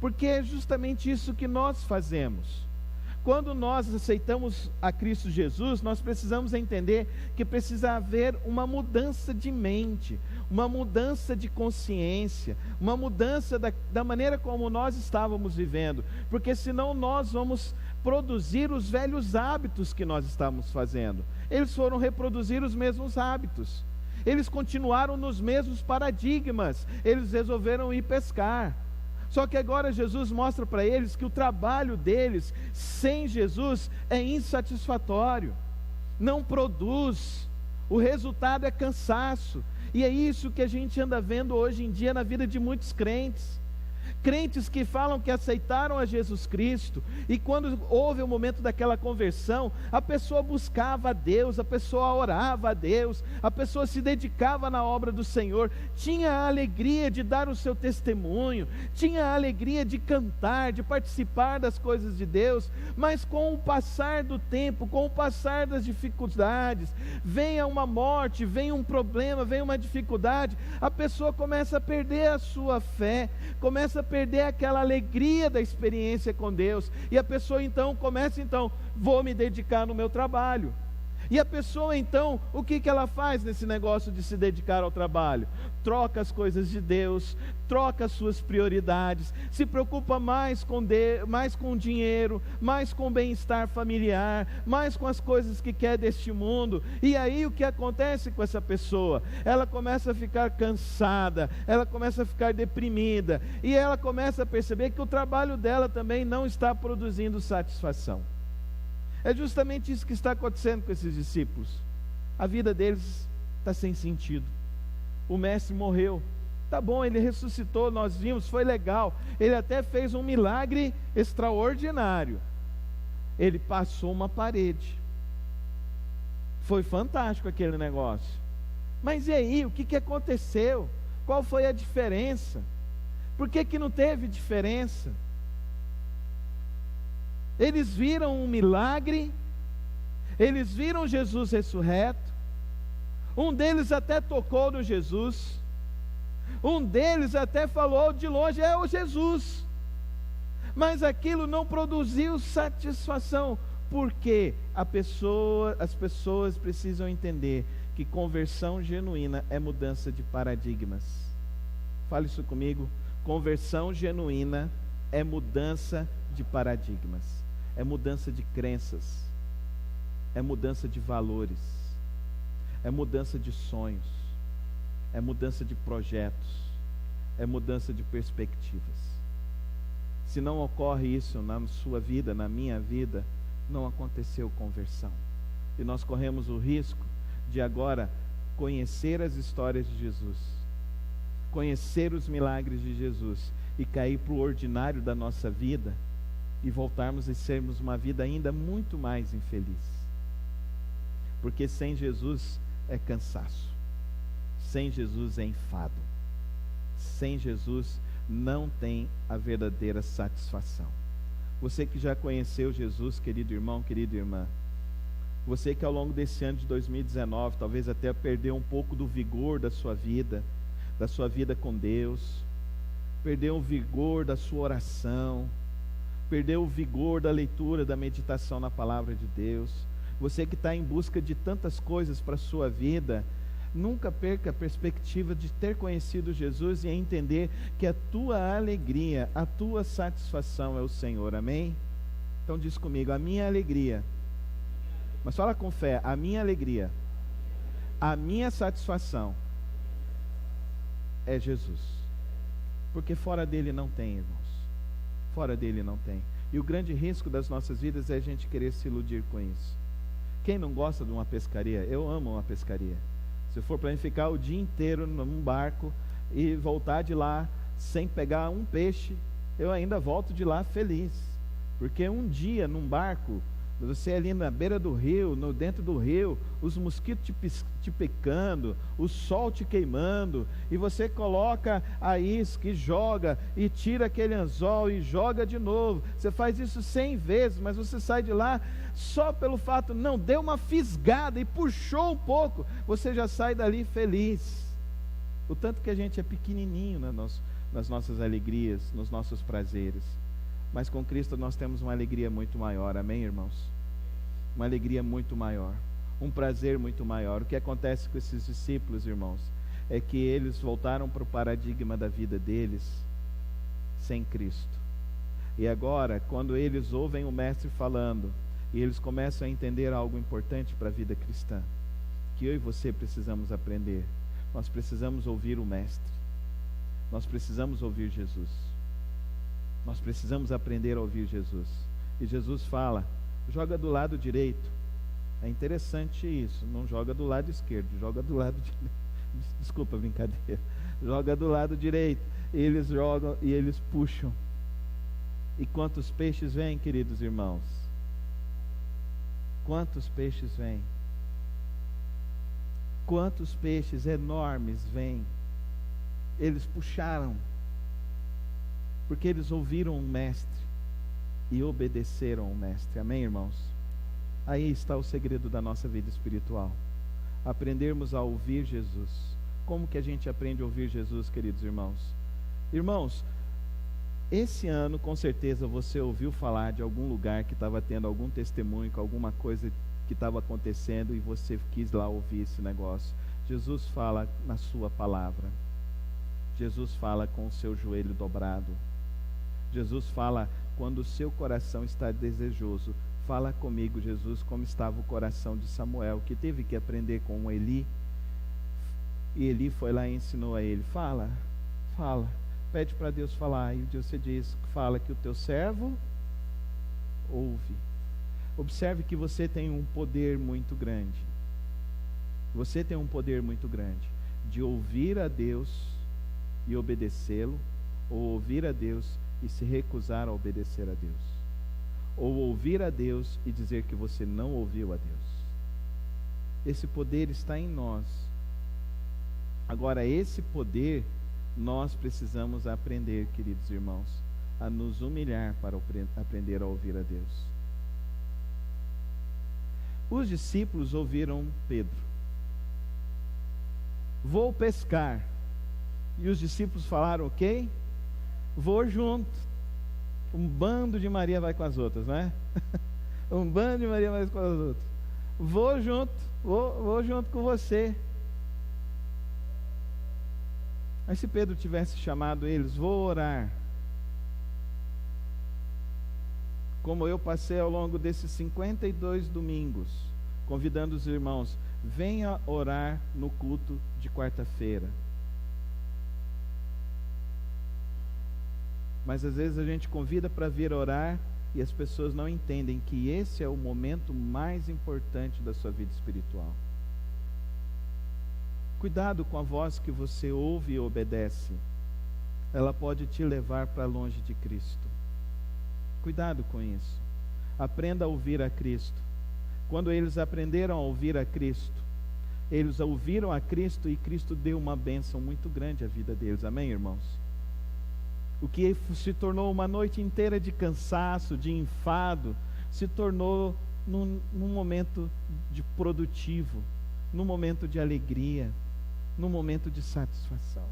porque é justamente isso que nós fazemos. Quando nós aceitamos a Cristo Jesus, nós precisamos entender que precisa haver uma mudança de mente, uma mudança de consciência, uma mudança da maneira como nós estávamos vivendo, porque senão nós vamos produzir os velhos hábitos que nós estávamos fazendo. Eles foram reproduzir os mesmos hábitos, eles continuaram nos mesmos paradigmas, eles resolveram ir pescar. Só que agora Jesus mostra para eles que o trabalho deles sem Jesus é insatisfatório, não produz, o resultado é cansaço. E é isso que a gente anda vendo hoje em dia na vida de muitos crentes. Crentes que falam que aceitaram a Jesus Cristo, e quando houve o momento daquela conversão, a pessoa buscava a Deus, a pessoa orava a Deus, a pessoa se dedicava na obra do Senhor, tinha a alegria de dar o seu testemunho, tinha a alegria de cantar, de participar das coisas de Deus, mas com o passar do tempo, com o passar das dificuldades, vem uma morte, vem um problema, vem uma dificuldade, a pessoa começa a perder a sua fé, começa a perder aquela alegria da experiência com Deus, e a pessoa então começa, vou me dedicar no meu trabalho. E a pessoa então, o que ela faz nesse negócio de se dedicar ao trabalho? Troca as coisas de Deus, troca as suas prioridades, se preocupa mais com o dinheiro, mais com o bem-estar familiar, mais com as coisas que quer deste mundo. E aí o que acontece com essa pessoa? Ela começa a ficar cansada, ela começa a ficar deprimida, e ela começa a perceber que o trabalho dela também não está produzindo satisfação. É justamente isso que está acontecendo com esses discípulos. A vida deles está sem sentido. O mestre morreu. Tá bom, ele ressuscitou, nós vimos, foi legal. Ele até fez um milagre extraordinário. Ele passou uma parede. Foi fantástico aquele negócio. Mas e aí, o que aconteceu? Qual foi a diferença? Por que não teve diferença? Eles viram um milagre, eles viram Jesus ressurreto, um deles até tocou no Jesus, um deles até falou de longe, é o Jesus, mas aquilo não produziu satisfação, porque as pessoas precisam entender que conversão genuína é mudança de paradigmas. Fale isso comigo. Conversão genuína é mudança de paradigmas, é mudança de crenças, é mudança de valores, é mudança de sonhos, é mudança de projetos, é mudança de perspectivas. Se não ocorre isso na sua vida, na minha vida, não aconteceu conversão. E nós corremos o risco de agora conhecer as histórias de Jesus, conhecer os milagres de Jesus e cair para o ordinário da nossa vida e voltarmos a sermos uma vida ainda muito mais infeliz. Porque sem Jesus é cansaço, sem Jesus é enfado, sem Jesus não tem a verdadeira satisfação. Você que já conheceu Jesus, querido irmão, querida irmã, você que ao longo desse ano de 2019 talvez até perdeu um pouco do vigor da sua vida com Deus, perdeu o vigor da sua oração, perdeu o vigor da leitura, da meditação na palavra de Deus, você que está em busca de tantas coisas para a sua vida, Nunca perca a perspectiva de ter conhecido Jesus e entender que a tua alegria, a tua satisfação é o Senhor, amém? Então diz comigo, a minha alegria, mas fala com fé, a minha alegria, a minha satisfação é Jesus, porque fora dele não tem, irmãos, fora dele não tem. E o grande risco das nossas vidas é a gente querer se iludir com isso. Quem não gosta de uma pescaria? Eu amo uma pescaria. Se for para mim ficar o dia inteiro num barco e voltar de lá sem pegar um peixe, eu ainda volto de lá feliz. Porque um dia num barco, você ali na beira do rio, dentro do rio, os mosquitos te picando, o sol te queimando, e você coloca a isca e joga, e tira aquele anzol e joga de novo. Você faz isso 100 vezes, mas você sai de lá só pelo fato, não, deu uma fisgada e puxou um pouco, você já sai dali feliz. O tanto que a gente é pequenininho nas nossas alegrias, nos nossos prazeres. Mas com Cristo nós temos uma alegria muito maior, amém, irmãos? Uma alegria muito maior, um prazer muito maior. O que acontece com esses discípulos, irmãos, é que eles voltaram para o paradigma da vida deles sem Cristo. E agora, quando eles ouvem o Mestre falando, e eles começam a entender algo importante para a vida cristã, que eu e você precisamos aprender. Nós precisamos ouvir o Mestre, nós precisamos ouvir Jesus. Nós precisamos aprender a ouvir Jesus. E Jesus fala, joga do lado direito. É interessante isso, não joga do lado esquerdo, joga do lado direito. Desculpa a brincadeira. Joga do lado direito. Eles jogam e eles puxam. E quantos peixes vêm, queridos irmãos? Quantos peixes vêm? Quantos peixes enormes vêm? Eles puxaram, porque eles ouviram o Mestre e obedeceram o Mestre, amém, irmãos? Aí está o segredo da nossa vida espiritual, aprendermos a ouvir Jesus. Como que a gente aprende a ouvir Jesus, queridos irmãos? Irmãos, esse ano com certeza você ouviu falar de algum lugar que estava tendo algum testemunho, com alguma coisa que estava acontecendo e você quis lá ouvir esse negócio. Jesus fala na sua palavra, Jesus fala com o seu joelho dobrado, Jesus fala quando o seu coração está desejoso. Fala comigo, Jesus, como estava o coração de Samuel, que teve que aprender com Eli, e Eli foi lá e ensinou a ele. Fala, pede para Deus falar, e você diz, fala que o teu servo ouve. Observe que você tem um poder muito grande, você tem um poder muito grande, de ouvir a Deus e obedecê-lo, ou ouvir a Deus e se recusar a obedecer a Deus, ou ouvir a Deus e dizer que você não ouviu a Deus. Esse poder está em nós. Agora, esse poder nós precisamos aprender, queridos irmãos, a nos humilhar para aprender a ouvir a Deus. Os discípulos ouviram Pedro: vou pescar. E os discípulos falaram, ok? Vou junto. Um bando de Maria vai com as outras, né? Um bando de Maria vai com as outras. Vou junto, vou junto com você. Mas se Pedro tivesse chamado eles, vou orar, como eu passei ao longo desses 52 domingos, convidando os irmãos, venha orar no culto de quarta-feira. Mas às vezes a gente convida para vir orar e as pessoas não entendem que esse é o momento mais importante da sua vida espiritual. Cuidado com a voz que você ouve e obedece. Ela pode te levar para longe de Cristo. Cuidado com isso. Aprenda a ouvir a Cristo. Quando eles aprenderam a ouvir a Cristo, eles ouviram a Cristo e Cristo deu uma bênção muito grande à vida deles. Amém, irmãos? O que se tornou uma noite inteira de cansaço, de enfado, se tornou num momento de produtivo, num momento de alegria, num momento de satisfação.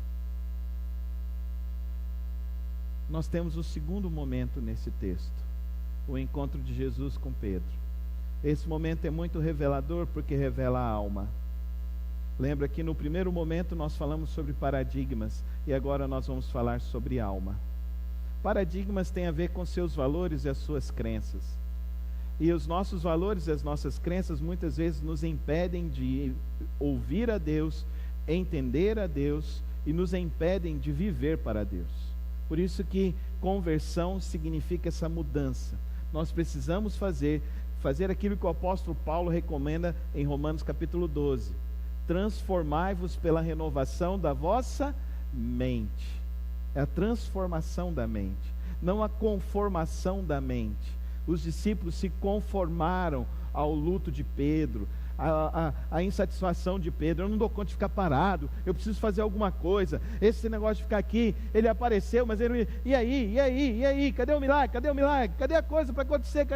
Nós temos o segundo momento nesse texto, o encontro de Jesus com Pedro. Esse momento é muito revelador porque revela a alma. Lembra que no primeiro momento nós falamos sobre paradigmas e agora nós vamos falar sobre alma. Paradigmas têm a ver com seus valores e as suas crenças. E os nossos valores e as nossas crenças muitas vezes nos impedem de ouvir a Deus, entender a Deus e nos impedem de viver para Deus. Por isso que conversão significa essa mudança. Nós precisamos fazer aquilo que o apóstolo Paulo recomenda em Romanos capítulo 12. Transformai-vos pela renovação da vossa mente. É a transformação da mente, não a conformação da mente. Os discípulos se conformaram ao luto de Pedro, a insatisfação de Pedro. Eu não dou conta de ficar parado, eu preciso fazer alguma coisa. Esse negócio de ficar aqui, ele apareceu, mas ele, e aí, cadê o milagre, cadê a coisa para acontecer,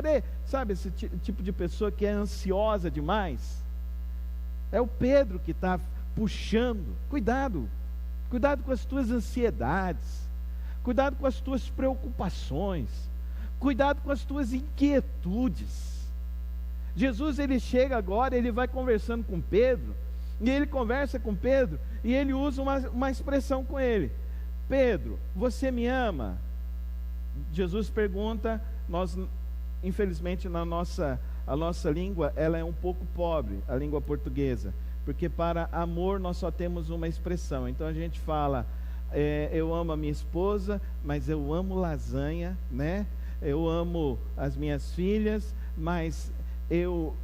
sabe, esse tipo de pessoa que é ansiosa demais. É o Pedro que está puxando. Cuidado com as tuas ansiedades, cuidado com as tuas preocupações, cuidado com as tuas inquietudes. Jesus, ele chega agora, ele vai conversando com Pedro, e ele conversa com Pedro, e ele usa uma expressão com ele: Pedro, você me ama? Jesus pergunta. Nós, infelizmente, a nossa língua, ela é um pouco pobre, a língua portuguesa, porque para amor nós só temos uma expressão. Então a gente fala, eu amo a minha esposa, mas eu amo lasanha, né? Eu amo as minhas filhas, mas eu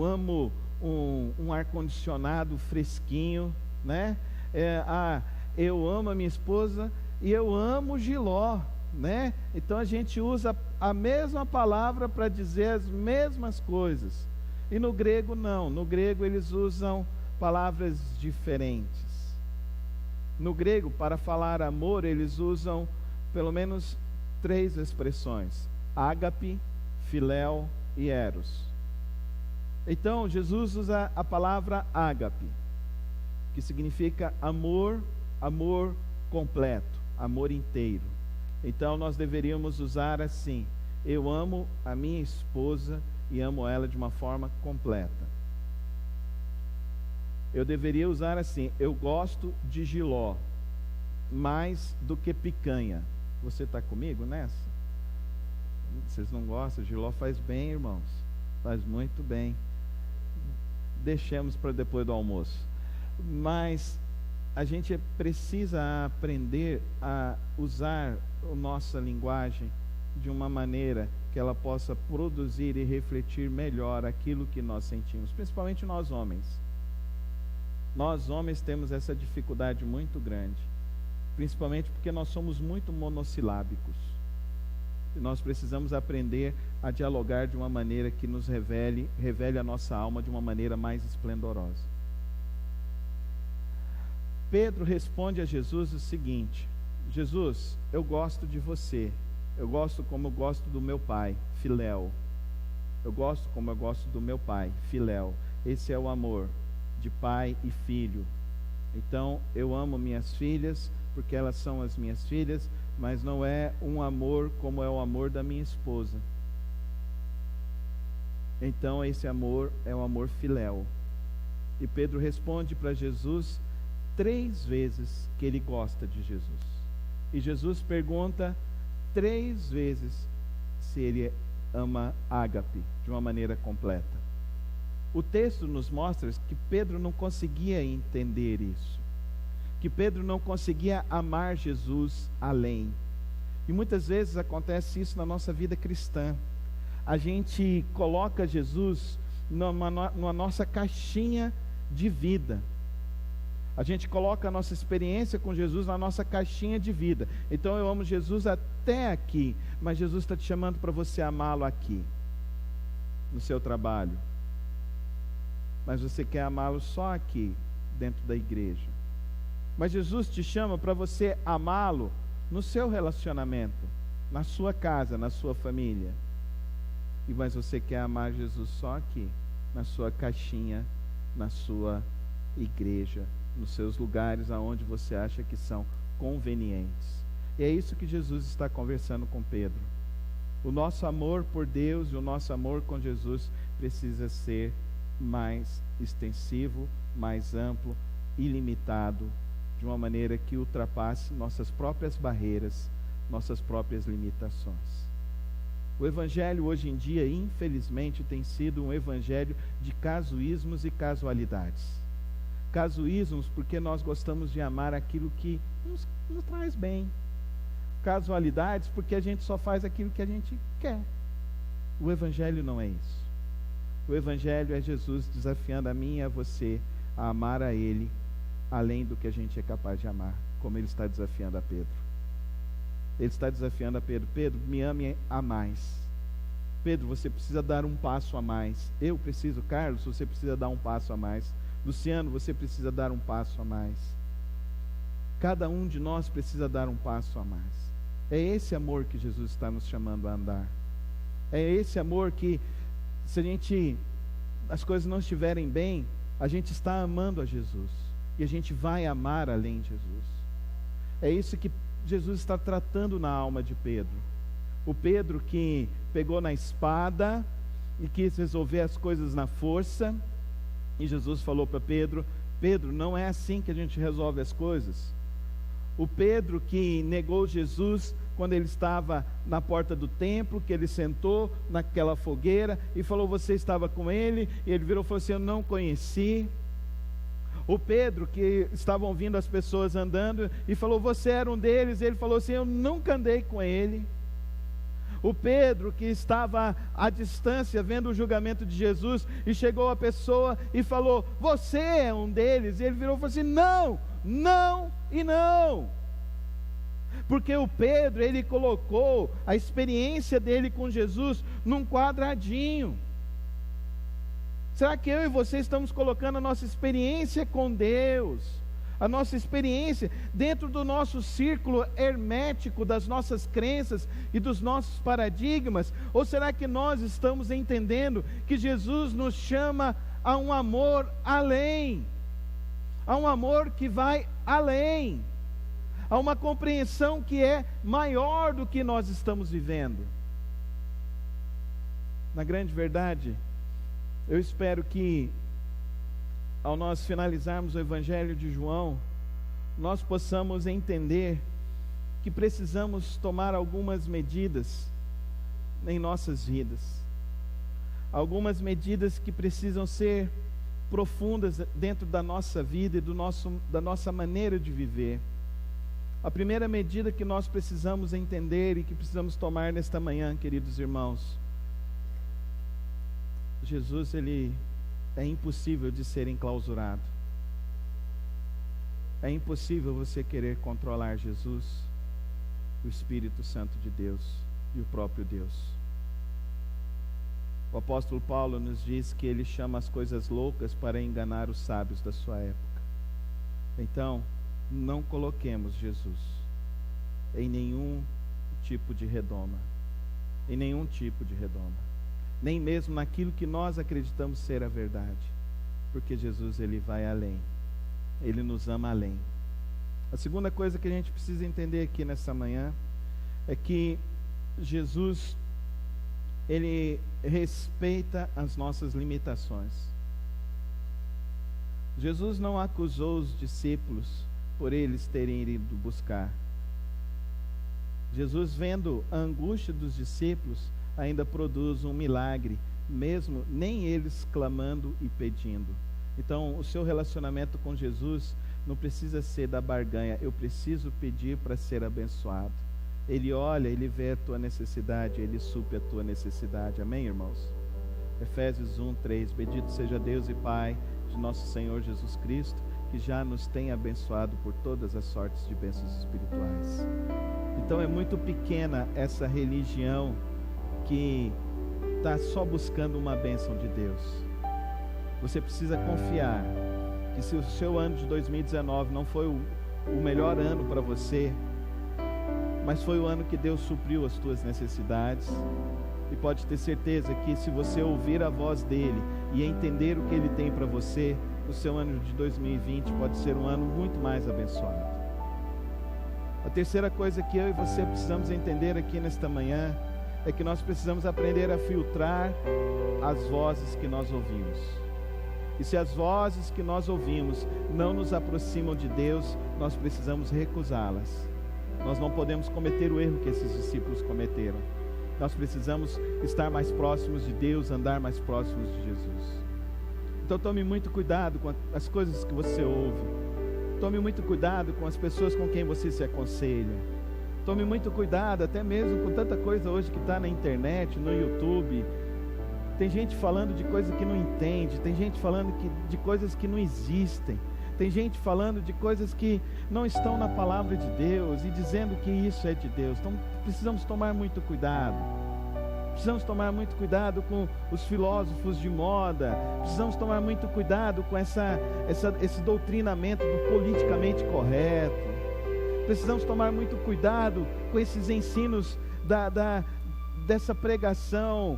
amo um ar-condicionado fresquinho, né? Eu amo a minha esposa e eu amo Giló, né? Então a gente usa a mesma palavra para dizer as mesmas coisas. E no grego não, no grego eles usam palavras diferentes. No grego, para falar amor, eles usam pelo menos 3 expressões: ágape, filéu e eros. Então Jesus usa a palavra ágape, que significa amor, amor completo, amor inteiro. Então nós deveríamos usar assim: eu amo a minha esposa e amo ela de uma forma completa. Eu deveria usar assim: eu gosto de Giló mais do que picanha. Você está comigo nessa? Vocês não gostam? Giló faz bem, irmãos, faz muito bem. Deixemos para depois do almoço. Mas a gente precisa aprender a usar a nossa linguagem de uma maneira que ela possa produzir e refletir melhor aquilo que nós sentimos, principalmente nós homens. Nós homens temos essa dificuldade muito grande, principalmente porque nós somos muito monossilábicos. E nós precisamos aprender a dialogar de uma maneira que nos revele a nossa alma de uma maneira mais esplendorosa. Pedro responde a Jesus o seguinte: Jesus, eu gosto de você, eu gosto como eu gosto do meu pai, filéu. Eu gosto como eu gosto do meu pai, filéu. Esse é o amor de pai e filho. Então eu amo minhas filhas porque elas são as minhas filhas, mas não é um amor como é o amor da minha esposa. Então esse amor é o amor filéu. E Pedro responde para Jesus 3 vezes que ele gosta de Jesus. E Jesus pergunta 3 vezes se ele ama ágape de uma maneira completa. O texto nos mostra que Pedro não conseguia entender isso, que Pedro não conseguia amar Jesus além. E muitas vezes acontece isso na nossa vida cristã. A gente coloca Jesus numa nossa caixinha de vida. A gente coloca a nossa experiência com Jesus na nossa caixinha de vida. Então eu amo Jesus até aqui, mas Jesus está te chamando para você amá-lo aqui, no seu trabalho. Mas você quer amá-lo só aqui, dentro da igreja. Mas Jesus te chama para você amá-lo no seu relacionamento, na sua casa, na sua família. Mas você quer amar Jesus só aqui, na sua caixinha, na sua igreja, nos seus lugares aonde você acha que são convenientes. E é isso que Jesus está conversando com Pedro. O nosso amor por Deus e o nosso amor com Jesus precisa ser mais extensivo, mais amplo, ilimitado, de uma maneira que ultrapasse nossas próprias barreiras, nossas próprias limitações. O evangelho hoje em dia, infelizmente, tem sido um evangelho de casuísmos e casualidades. Casuísmos porque nós gostamos de amar aquilo que nos traz bem. Casualidades porque a gente só faz aquilo que a gente quer. O evangelho não é isso. O evangelho é Jesus desafiando a mim e a você a amar a Ele além do que a gente é capaz de amar, como Ele está desafiando a Pedro. Ele está desafiando a Pedro: Pedro, me ame a mais. Pedro, você precisa dar um passo a mais. Eu preciso, Carlos, você precisa dar um passo a mais. Luciano, você precisa dar um passo a mais. Cada um de nós precisa dar um passo a mais. É esse amor que Jesus está nos chamando a andar. É esse amor que, se as coisas não estiverem bem, a gente está amando a Jesus. E a gente vai amar além de Jesus. É isso que Jesus está tratando na alma de Pedro. O Pedro que pegou na espada e quis resolver as coisas na força. E Jesus falou para Pedro: Pedro, não é assim que a gente resolve as coisas. O Pedro que negou Jesus quando ele estava na porta do templo, que ele sentou naquela fogueira e falou: você estava com ele? E ele virou e falou assim: eu não conheci. O Pedro que estavam vindo as pessoas andando e falou: você era um deles? Ele falou assim: eu nunca andei com ele. O Pedro que estava à distância vendo o julgamento de Jesus e chegou a pessoa e falou: você é um deles? E ele virou e falou assim: não, não e não. Porque o Pedro, ele colocou a experiência dele com Jesus num quadradinho. Será que eu e você estamos colocando a nossa experiência com Deus, a nossa experiência dentro do nosso círculo hermético das nossas crenças e dos nossos paradigmas? Ou será que nós estamos entendendo que Jesus nos chama a um amor além, a um amor que vai além, a uma compreensão que é maior do que nós estamos vivendo? Na grande verdade, eu espero que, ao nós finalizarmos o Evangelho de João, nós possamos entender que precisamos tomar algumas medidas em nossas vidas. Algumas medidas que precisam ser profundas dentro da nossa vida e da nossa maneira de viver. A primeira medida que nós precisamos entender e que precisamos tomar nesta manhã, queridos irmãos: Jesus, ele é impossível de ser enclausurado. É impossível você querer controlar Jesus, o Espírito Santo de Deus e o próprio Deus. O apóstolo Paulo nos diz que ele chama as coisas loucas para enganar os sábios da sua época. Então, não coloquemos Jesus em nenhum tipo de redoma, em nenhum tipo de redoma, nem mesmo naquilo que nós acreditamos ser a verdade, porque Jesus, ele vai além, ele nos ama além. A segunda coisa que a gente precisa entender aqui nessa manhã é que Jesus, ele respeita as nossas limitações. Jesus não acusou os discípulos por eles terem ido buscar. Jesus, vendo a angústia dos discípulos, ainda produz um milagre, mesmo nem eles clamando e pedindo. Então, o seu relacionamento com Jesus não precisa ser da barganha: eu preciso pedir para ser abençoado. Ele olha, ele vê a tua necessidade, ele supre a tua necessidade. Amém, irmãos? Efésios 1:3. Bendito seja Deus e Pai de nosso Senhor Jesus Cristo, que já nos tem abençoado por todas as sortes de bênçãos espirituais. Então, é muito pequena essa religião que está só buscando uma bênção de Deus. Você precisa confiar que, se o seu ano de 2019 não foi o melhor ano para você, mas foi o ano que Deus supriu as tuas necessidades, e pode ter certeza que, se você ouvir a voz dele e entender o que ele tem para você, o seu ano de 2020 pode ser um ano muito mais abençoado. A terceira coisa que eu e você precisamos entender aqui nesta manhã é que nós precisamos aprender a filtrar as vozes que nós ouvimos. E se as vozes que nós ouvimos não nos aproximam de Deus, nós precisamos recusá-las. Nós não podemos cometer o erro que esses discípulos cometeram. Nós precisamos estar mais próximos de Deus, andar mais próximos de Jesus. Então tome muito cuidado com as coisas que você ouve. Tome muito cuidado com as pessoas com quem você se aconselha. Tome muito cuidado até mesmo com tanta coisa hoje que está na internet, no YouTube. Tem gente falando de coisas que não entende, tem gente falando de coisas que não existem, tem gente falando de coisas que não estão na palavra de Deus e dizendo que isso é de Deus. Então precisamos tomar muito cuidado. Precisamos tomar muito cuidado com os filósofos de moda. Precisamos tomar muito cuidado com esse doutrinamento do politicamente correto. Precisamos tomar muito cuidado com esses ensinos dessa pregação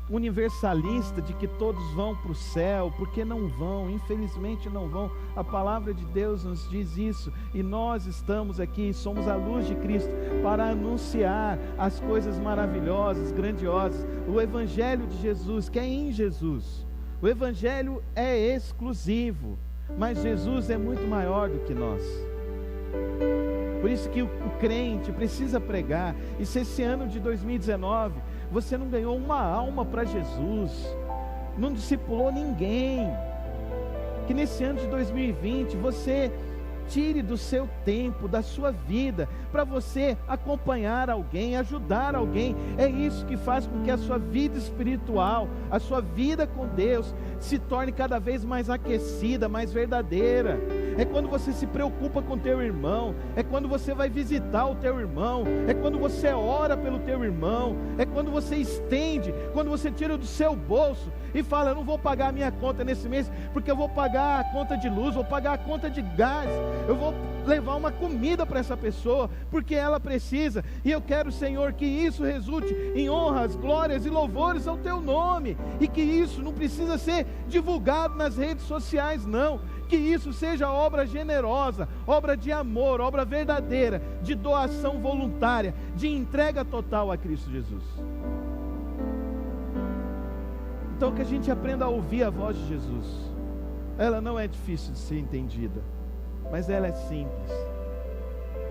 universalista de que todos vão para o céu, porque não vão, infelizmente não vão. A palavra de Deus nos diz isso, e nós estamos aqui, somos a luz de Cristo, para anunciar as coisas maravilhosas, grandiosas, o Evangelho de Jesus, que é em Jesus. O Evangelho é exclusivo, mas Jesus é muito maior do que nós. Por isso que o crente precisa pregar. E se esse ano de 2019 você não ganhou uma alma para Jesus, não discipulou ninguém, que nesse ano de 2020 você tire do seu tempo, da sua vida, para você acompanhar alguém, ajudar alguém. É isso que faz com que a sua vida espiritual, a sua vida com Deus se torne cada vez mais aquecida, mais verdadeira. É quando você se preocupa com o teu irmão, é quando você vai visitar o teu irmão, é quando você ora pelo teu irmão, é quando você estende, quando você tira do seu bolso e fala: eu não vou pagar a minha conta nesse mês, porque eu vou pagar a conta de luz, vou pagar a conta de gás, eu vou levar uma comida para essa pessoa, porque ela precisa, e eu quero, Senhor, que isso resulte em honras, glórias e louvores ao teu nome, e que isso não precisa ser divulgado nas redes sociais, não. Que isso seja obra generosa, obra de amor, obra verdadeira, de doação voluntária, de entrega total a Cristo Jesus. Então que a gente aprenda a ouvir a voz de Jesus. Ela não é difícil de ser entendida, mas ela é simples.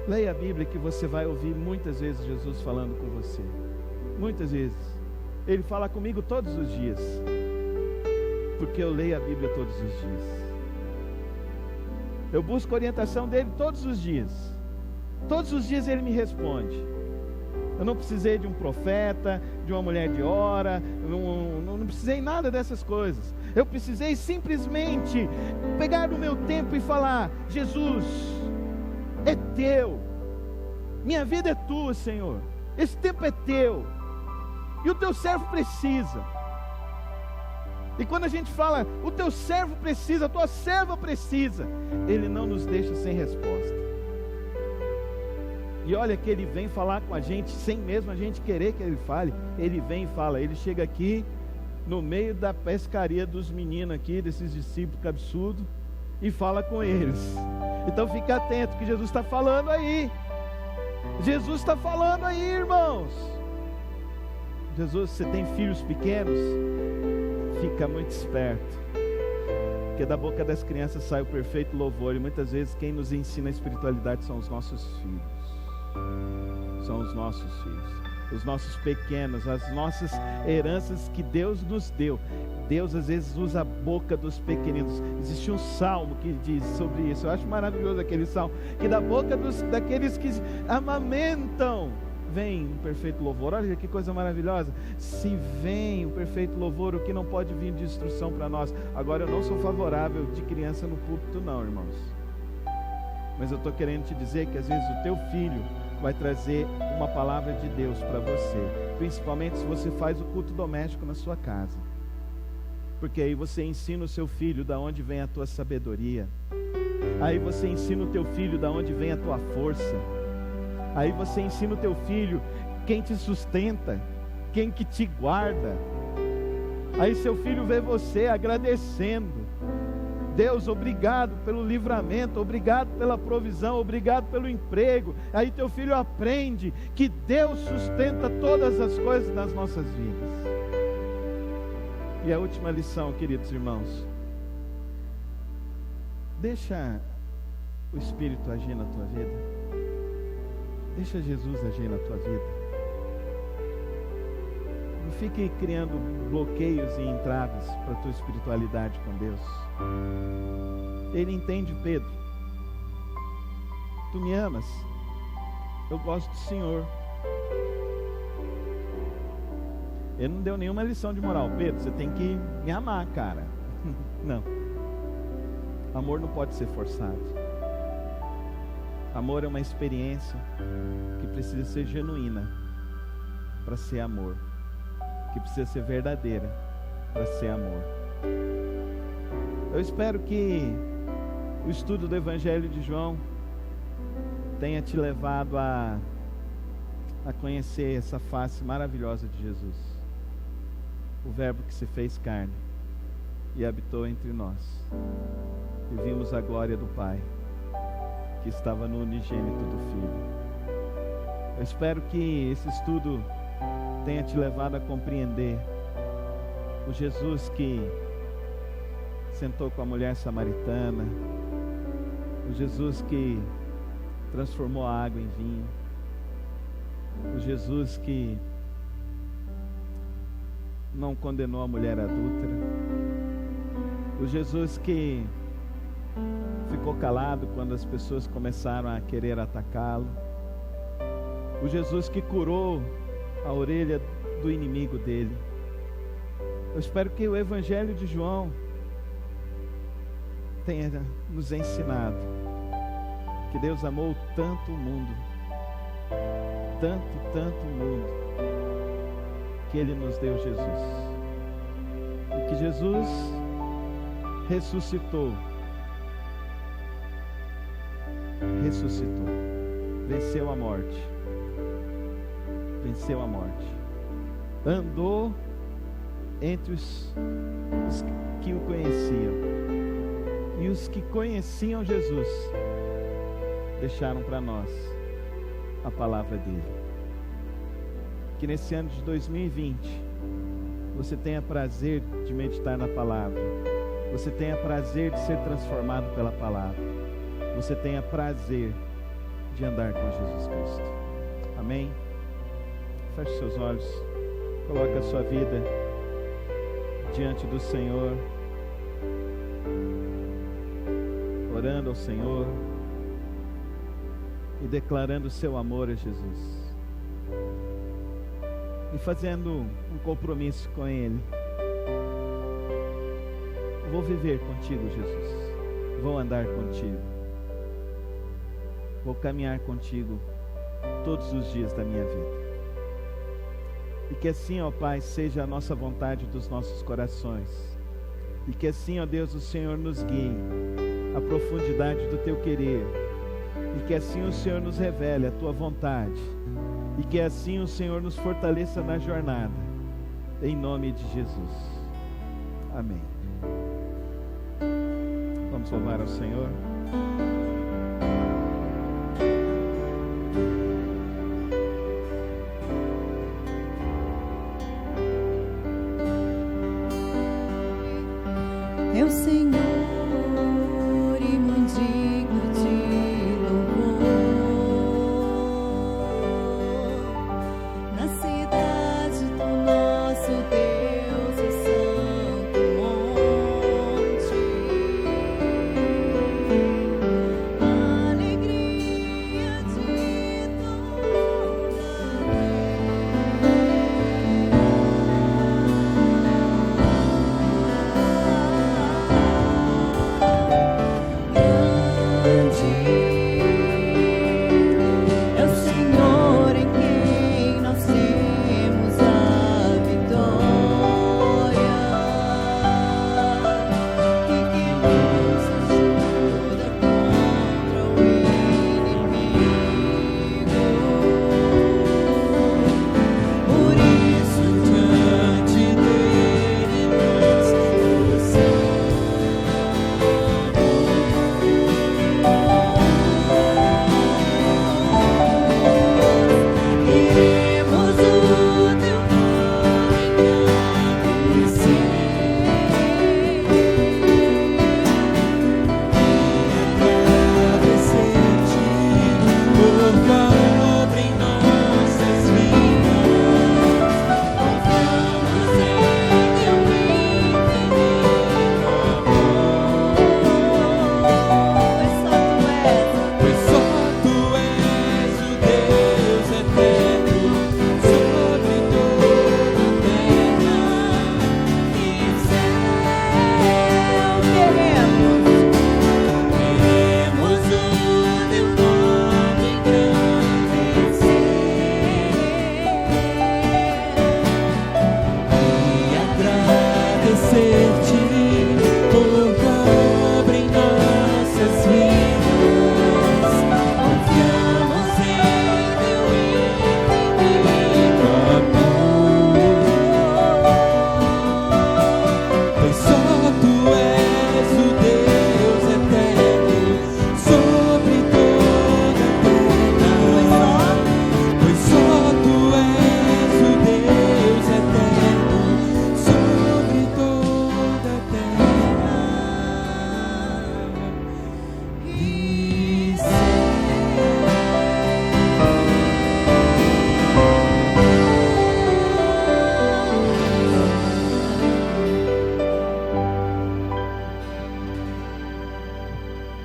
Leia a Bíblia que você vai ouvir muitas vezes Jesus falando com você. Muitas vezes. Ele fala comigo todos os dias, porque eu leio a Bíblia todos os dias. Eu busco a orientação dele todos os dias. Todos os dias ele me responde. Eu não precisei de um profeta, de uma mulher de ora, não precisei nada dessas coisas. Eu precisei simplesmente pegar o meu tempo e falar: Jesus, é teu, minha vida é tua, Senhor, esse tempo é teu, e o teu servo precisa. E quando a gente fala, o teu servo precisa, a tua serva precisa, ele não nos deixa sem resposta. E olha que ele vem falar com a gente, sem mesmo a gente querer que ele fale. Ele vem e fala. Ele chega aqui, no meio da pescaria dos meninos aqui, desses discípulos cabeçudos, e fala com eles. Então fica atento que Jesus está falando aí. Jesus está falando aí, irmãos. Jesus, você tem filhos pequenos? Fica muito esperto, porque da boca das crianças sai o perfeito louvor. E muitas vezes quem nos ensina a espiritualidade são os nossos filhos. São os nossos filhos, os nossos pequenos, as nossas heranças que Deus nos deu. Deus às vezes usa a boca dos pequeninos. Existe um salmo que diz sobre isso. Eu acho maravilhoso aquele salmo, que da boca daqueles que amamentam vem um perfeito louvor. Olha que coisa maravilhosa. Se vem o perfeito louvor, o que não pode vir de instrução para nós. Agora, eu não sou favorável de criança no púlpito não, irmãos, mas eu estou querendo te dizer que às vezes o teu filho vai trazer uma palavra de Deus para você, principalmente se você faz o culto doméstico na sua casa, porque aí você ensina o seu filho da onde vem a tua sabedoria, aí você ensina o teu filho da onde vem a tua força, aí você ensina o teu filho quem te sustenta, quem que te guarda. Aí seu filho vê você agradecendo: Deus, obrigado pelo livramento, obrigado pela provisão, obrigado pelo emprego. Aí teu filho aprende que Deus sustenta todas as coisas nas nossas vidas. E a última lição, queridos irmãos, Deixa o Espírito agir na tua vida. Deixa Jesus agir na tua vida. Não fique criando bloqueios e entraves para a tua espiritualidade com Deus. Ele entende Pedro. Tu me amas? Eu gosto do Senhor. Ele não deu nenhuma lição de moral. Pedro, você tem que me amar, cara. Não. Amor não pode ser forçado. Amor é uma experiência que precisa ser genuína para ser amor, que precisa ser verdadeira para ser amor. Eu espero que o estudo do Evangelho de João tenha te levado a conhecer essa face maravilhosa de Jesus, o Verbo que se fez carne e habitou entre nós, e vimos a glória do Pai que estava no unigênito do Filho. Eu espero que esse estudo tenha te levado a compreender o Jesus que sentou com a mulher samaritana, o Jesus que transformou a água em vinho, o Jesus que não condenou a mulher adúltera, o Jesus que ficou calado quando as pessoas começaram a querer atacá-lo, o Jesus que curou a orelha do inimigo dele. Eu espero que o Evangelho de João tenha nos ensinado que Deus amou tanto o mundo, tanto o mundo, que Ele nos deu Jesus, e que Jesus ressuscitou, venceu a morte, andou entre os que o conheciam, e os que conheciam Jesus deixaram para nós a palavra dele. Que nesse ano de 2020 você tenha prazer de meditar na palavra, você tenha prazer de ser transformado pela palavra, você tenha prazer de andar com Jesus Cristo. Amém? Feche seus olhos, coloque a sua vida diante do Senhor, orando ao Senhor e declarando o seu amor a Jesus, e fazendo um compromisso com Ele. Vou viver contigo, Jesus, vou andar contigo, vou caminhar contigo todos os dias da minha vida. E que assim, ó Pai, seja a nossa vontade dos nossos corações, e que assim, ó Deus, o Senhor nos guie à profundidade do Teu querer, e que assim o Senhor nos revele a Tua vontade, e que assim o Senhor nos fortaleça na jornada, em nome de Jesus. Amém. Vamos louvar ao Senhor. É o Senhor e muito digno de louvor, na cidade do nosso Deus, o santo monte.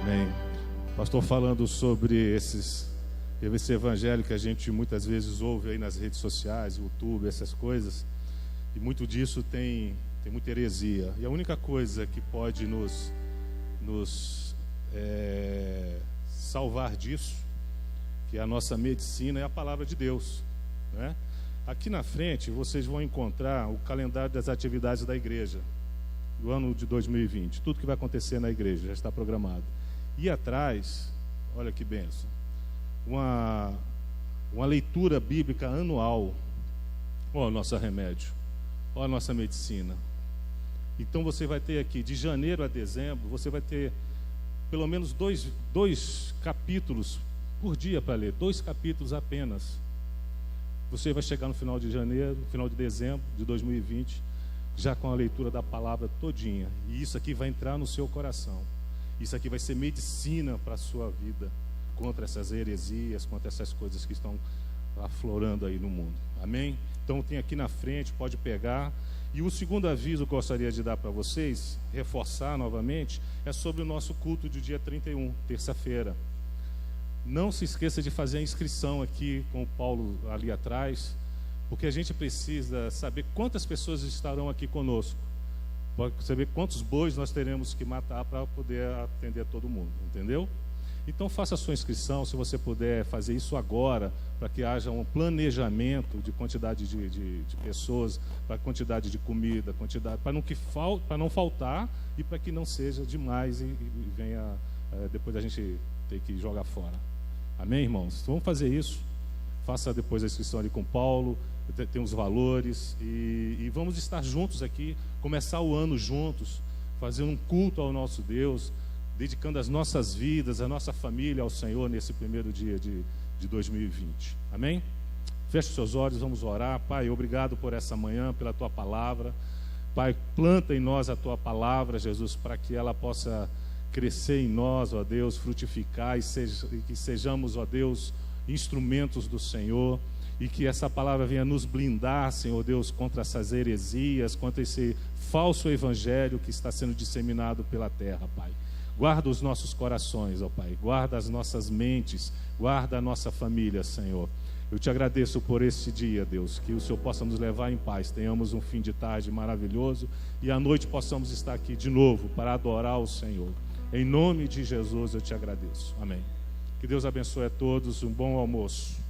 Amém. Pastor, falando sobre esse evangelho que a gente muitas vezes ouve aí nas redes sociais, YouTube, essas coisas, e muito disso tem muita heresia. E a única coisa que pode nos salvar disso, que é a nossa medicina, é a palavra de Deus, né? Aqui na frente vocês vão encontrar o calendário das atividades da igreja do ano de 2020, tudo que vai acontecer na igreja já está programado. E atrás, olha que bênção, uma leitura bíblica anual. Ó o nosso remédio, ó a nossa medicina. Então você vai ter aqui, de janeiro a dezembro, você vai ter pelo menos dois capítulos por dia para ler, 2 capítulos apenas. Você vai chegar no final de janeiro, final de dezembro de 2020, já com a leitura da palavra todinha. E isso aqui vai entrar no seu coração. Isso aqui vai ser medicina para a sua vida, contra essas heresias, contra essas coisas que estão aflorando aí no mundo. Amém? Então tem aqui na frente, pode pegar. E o segundo aviso que eu gostaria de dar para vocês, reforçar novamente, é sobre o nosso culto de dia 31, terça-feira. Não se esqueça de fazer a inscrição aqui com o Paulo ali atrás, porque a gente precisa saber quantas pessoas estarão aqui conosco, para saber quantos bois nós teremos que matar para poder atender a todo mundo, entendeu? Então faça a sua inscrição, se você puder fazer isso agora, para que haja um planejamento de quantidade de pessoas, para quantidade de comida, para não faltar e para que não seja demais e venha depois a gente ter que jogar fora. Amém, irmãos? Então, vamos fazer isso. Faça depois a inscrição ali com Paulo, tem os valores e vamos estar juntos aqui, começar o ano juntos, fazer um culto ao nosso Deus, dedicando as nossas vidas, a nossa família ao Senhor nesse primeiro dia de 2020. Amém? Feche seus olhos, vamos orar. Pai, obrigado por essa manhã, pela Tua palavra. Pai, planta em nós a Tua palavra, Jesus, para que ela possa crescer em nós, ó Deus, frutificar e que sejamos, ó Deus, instrumentos do Senhor, e que essa palavra venha nos blindar, Senhor Deus, contra essas heresias, contra esse falso evangelho que está sendo disseminado pela terra, Pai. Guarda os nossos corações, ó Pai, guarda as nossas mentes, guarda a nossa família, Senhor. Eu te agradeço por esse dia, Deus, que o Senhor possa nos levar em paz, tenhamos um fim de tarde maravilhoso e à noite possamos estar aqui de novo para adorar o Senhor. Em nome de Jesus eu te agradeço. Amém. Que Deus abençoe a todos, um bom almoço.